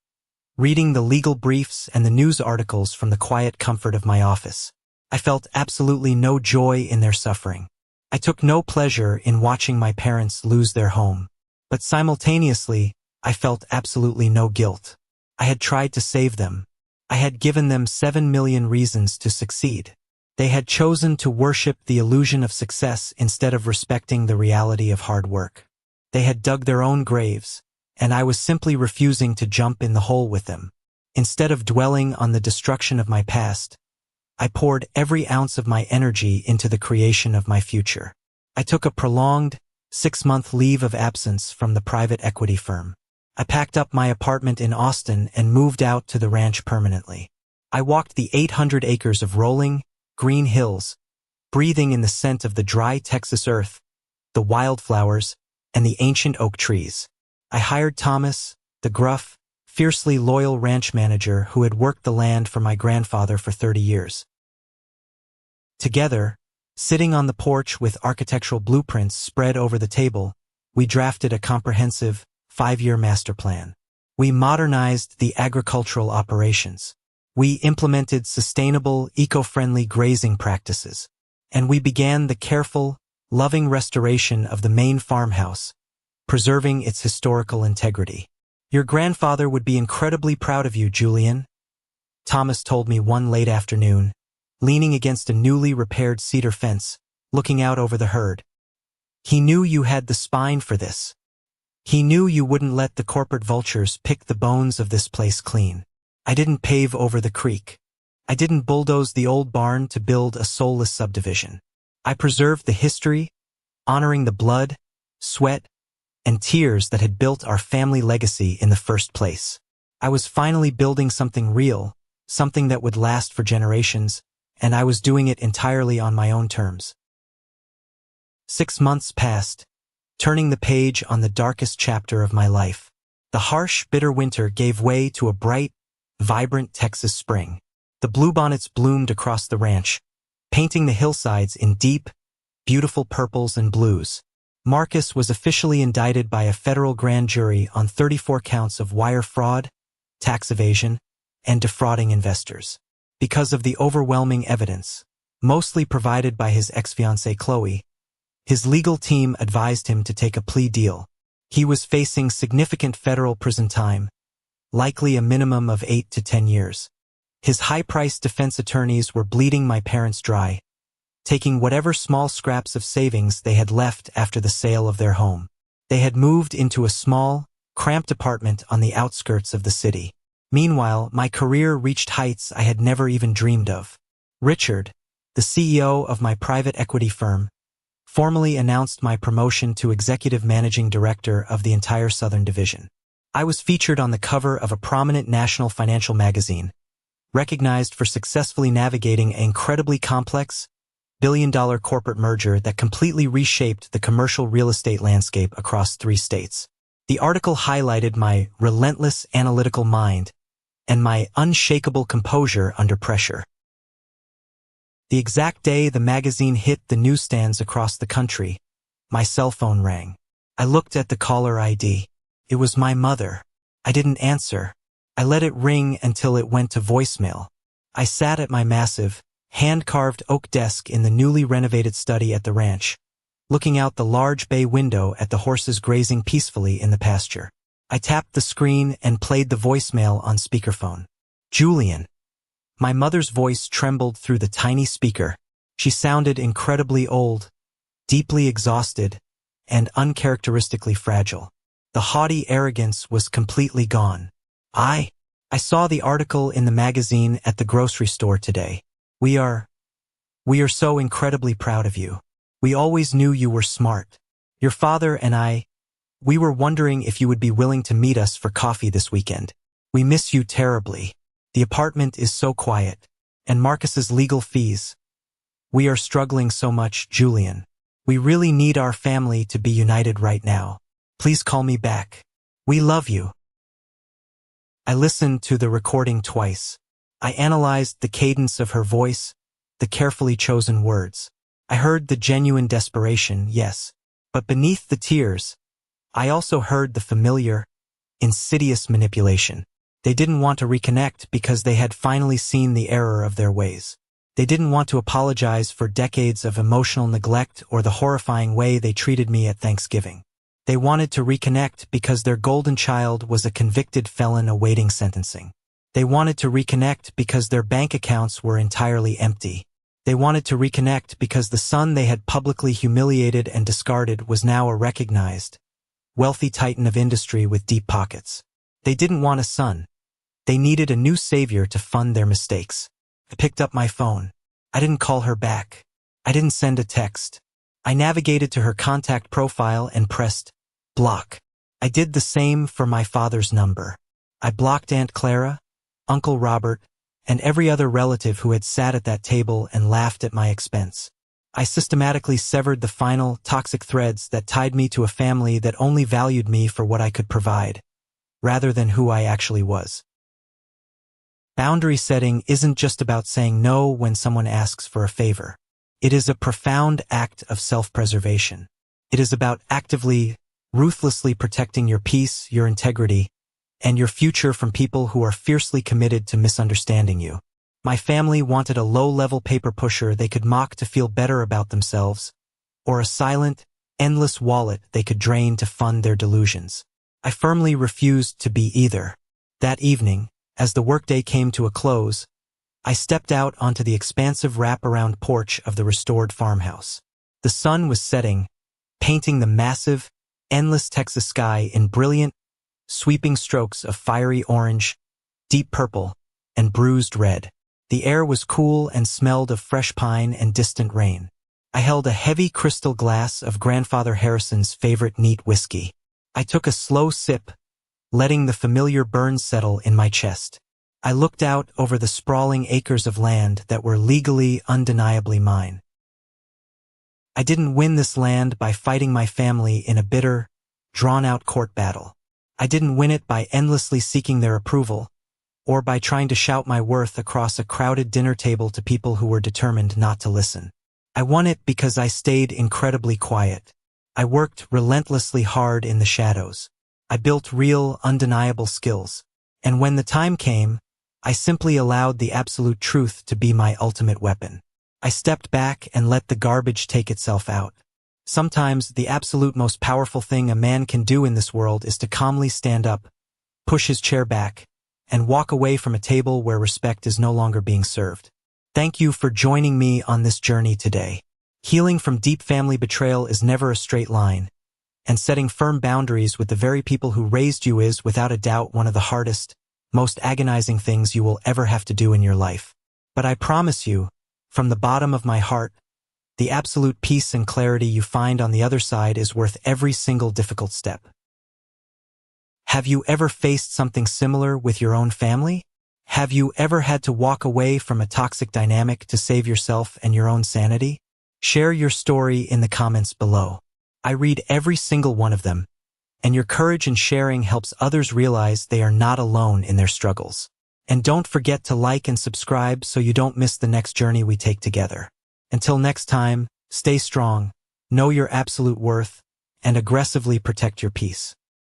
Speaker 1: reading the legal briefs and the news articles from the quiet comfort of my office. I felt absolutely no joy in their suffering. I took no pleasure in watching my parents lose their home. But simultaneously, I felt absolutely no guilt. I had tried to save them. I had given them 7 million reasons to succeed. They had chosen to worship the illusion of success instead of respecting the reality of hard work. They had dug their own graves, and I was simply refusing to jump in the hole with them. Instead of dwelling on the destruction of my past, I poured every ounce of my energy into the creation of my future. I took a prolonged, 6-month leave of absence from the private equity firm. I packed up my apartment in Austin and moved out to the ranch permanently. I walked the 800 acres of rolling, green hills, breathing in the scent of the dry Texas earth, the wildflowers, and the ancient oak trees. I hired Thomas, the gruff, fiercely loyal ranch manager who had worked the land for my grandfather for 30 years. Together, sitting on the porch with architectural blueprints spread over the table, we drafted a comprehensive, 5-year master plan. We modernized the agricultural operations. We implemented sustainable, eco-friendly grazing practices. And we began the careful, loving restoration of the main farmhouse, preserving its historical integrity. Your grandfather would be incredibly proud of you, Julian, Thomas told me one late afternoon, leaning against a newly repaired cedar fence, looking out over the herd. He knew you had the spine for this. He knew you wouldn't let the corporate vultures pick the bones of this place clean. I didn't pave over the creek. I didn't bulldoze the old barn to build a soulless subdivision. I preserved the history, honoring the blood, sweat, and tears that had built our family legacy in the first place. I was finally building something real, something that would last for generations, and I was doing it entirely on my own terms. 6 months passed, turning the page on the darkest chapter of my life. The harsh, bitter winter gave way to a bright, vibrant Texas spring. The bluebonnets bloomed across the ranch, painting the hillsides in deep, beautiful purples and blues. Marcus was officially indicted by a federal grand jury on 34 counts of wire fraud, tax evasion, and defrauding investors. Because of the overwhelming evidence, mostly provided by his ex-fiancée Chloe, his legal team advised him to take a plea deal. He was facing significant federal prison time, likely a minimum of 8 to 10 years. His high-priced defense attorneys were bleeding my parents dry, taking whatever small scraps of savings they had left after the sale of their home. They had moved into a small, cramped apartment on the outskirts of the city. Meanwhile, my career reached heights I had never even dreamed of. Richard, the CEO of my private equity firm, formally announced my promotion to executive managing director of the entire Southern Division. I was featured on the cover of a prominent national financial magazine, recognized for successfully navigating an incredibly complex, billion-dollar corporate merger that completely reshaped the commercial real estate landscape across 3 states. The article highlighted my relentless analytical mind and my unshakable composure under pressure. The exact day the magazine hit the newsstands across the country, my cell phone rang. I looked at the caller ID. It was my mother. I didn't answer. I let it ring until it went to voicemail. I sat at my massive, hand-carved oak desk in the newly renovated study at the ranch, looking out the large bay window at the horses grazing peacefully in the pasture. I tapped the screen and played the voicemail on speakerphone. Julian. My mother's voice trembled through the tiny speaker. She sounded incredibly old, deeply exhausted, and uncharacteristically fragile. The haughty arrogance was completely gone. I saw the article in the magazine at the grocery store today. We are so incredibly proud of you. We always knew you were smart. Your father and we were wondering if you would be willing to meet us for coffee this weekend. We miss you terribly. The apartment is so quiet. And Marcus's legal fees. We are struggling so much, Julian. We really need our family to be united right now. Please call me back. We love you. I listened to the recording twice. I analyzed the cadence of her voice, the carefully chosen words. I heard the genuine desperation, yes. But beneath the tears, I also heard the familiar, insidious manipulation. They didn't want to reconnect because they had finally seen the error of their ways. They didn't want to apologize for decades of emotional neglect or the horrifying way they treated me at Thanksgiving. They wanted to reconnect because their golden child was a convicted felon awaiting sentencing. They wanted to reconnect because their bank accounts were entirely empty. They wanted to reconnect because the son they had publicly humiliated and discarded was now a recognized, wealthy titan of industry with deep pockets. They didn't want a son. They needed a new savior to fund their mistakes. I picked up my phone. I didn't call her back. I didn't send a text. I navigated to her contact profile and pressed block. I did the same for my father's number. I blocked Aunt Clara, Uncle Robert, and every other relative who had sat at that table and laughed at my expense. I systematically severed the final, toxic threads that tied me to a family that only valued me for what I could provide, rather than who I actually was. Boundary setting isn't just about saying no when someone asks for a favor. It is a profound act of self-preservation. It is about actively, ruthlessly protecting your peace, your integrity, and your future from people who are fiercely committed to misunderstanding you. My family wanted a low-level paper pusher they could mock to feel better about themselves, or a silent, endless wallet they could drain to fund their delusions. I firmly refused to be either. That evening, as the workday came to a close, I stepped out onto the expansive wraparound porch of the restored farmhouse. The sun was setting, painting the massive, endless Texas sky in brilliant, sweeping strokes of fiery orange, deep purple, and bruised red. The air was cool and smelled of fresh pine and distant rain. I held a heavy crystal glass of Grandfather Harrison's favorite neat whiskey. I took a slow sip, letting the familiar burn settle in my chest. I looked out over the sprawling acres of land that were legally, undeniably mine. I didn't win this land by fighting my family in a bitter, drawn-out court battle. I didn't win it by endlessly seeking their approval, or by trying to shout my worth across a crowded dinner table to people who were determined not to listen. I won it because I stayed incredibly quiet. I worked relentlessly hard in the shadows. I built real, undeniable skills. And when the time came, I simply allowed the absolute truth to be my ultimate weapon. I stepped back and let the garbage take itself out. Sometimes the absolute most powerful thing a man can do in this world is to calmly stand up, push his chair back, and walk away from a table where respect is no longer being served. Thank you for joining me on this journey today. Healing from deep family betrayal is never a straight line, and setting firm boundaries with the very people who raised you is, without a doubt, one of the hardest, most agonizing things you will ever have to do in your life. But I promise you, from the bottom of my heart, the absolute peace and clarity you find on the other side is worth every single difficult step. Have you ever faced something similar with your own family? Have you ever had to walk away from a toxic dynamic to save yourself and your own sanity? Share your story in the comments below. I read every single one of them, and your courage in sharing helps others realize they are not alone in their struggles. And don't forget to like and subscribe so you don't miss the next journey we take together. Until next time, stay strong, know your absolute worth, and aggressively protect your peace.